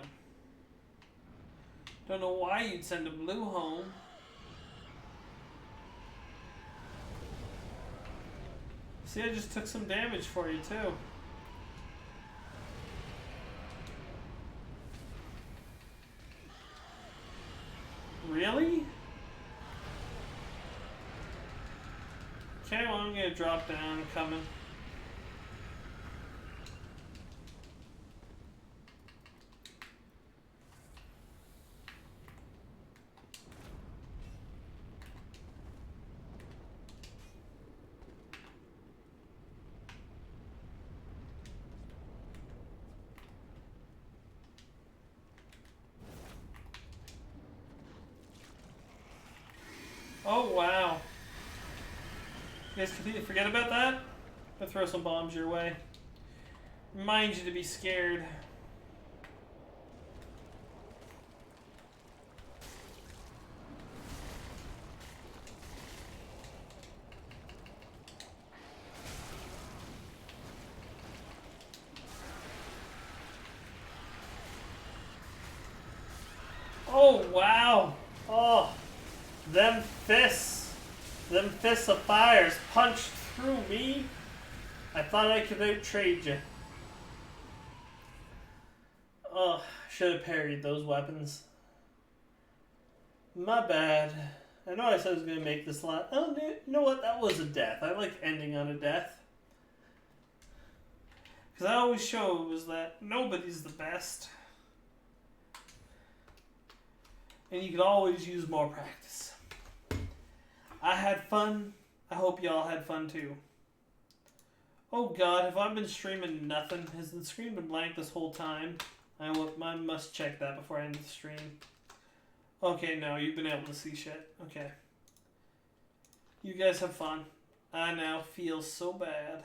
Don't know why you'd send a blue home. See, I just took some damage for you, too. Really? Okay, well, I'm gonna drop down, coming. Oh, wow. You guys completely forget about that? I'm gonna throw some bombs your way. Remind you to be scared. Oh, wow. Oh. Them fists of fires punched through me. I thought I could out-trade you. Oh, should have parried those weapons. My bad. I know I said I was going to make this last. Oh, you know what? That was a death. I like ending on a death. Because I always shows that nobody's the best. And you can always use more practice. I had fun. I hope y'all had fun too. Oh God, have I been streaming nothing? Has the screen been blank this whole time? I must check that before I end the stream. Okay, no, you've been able to see shit. Okay. You guys have fun. I now feel so bad.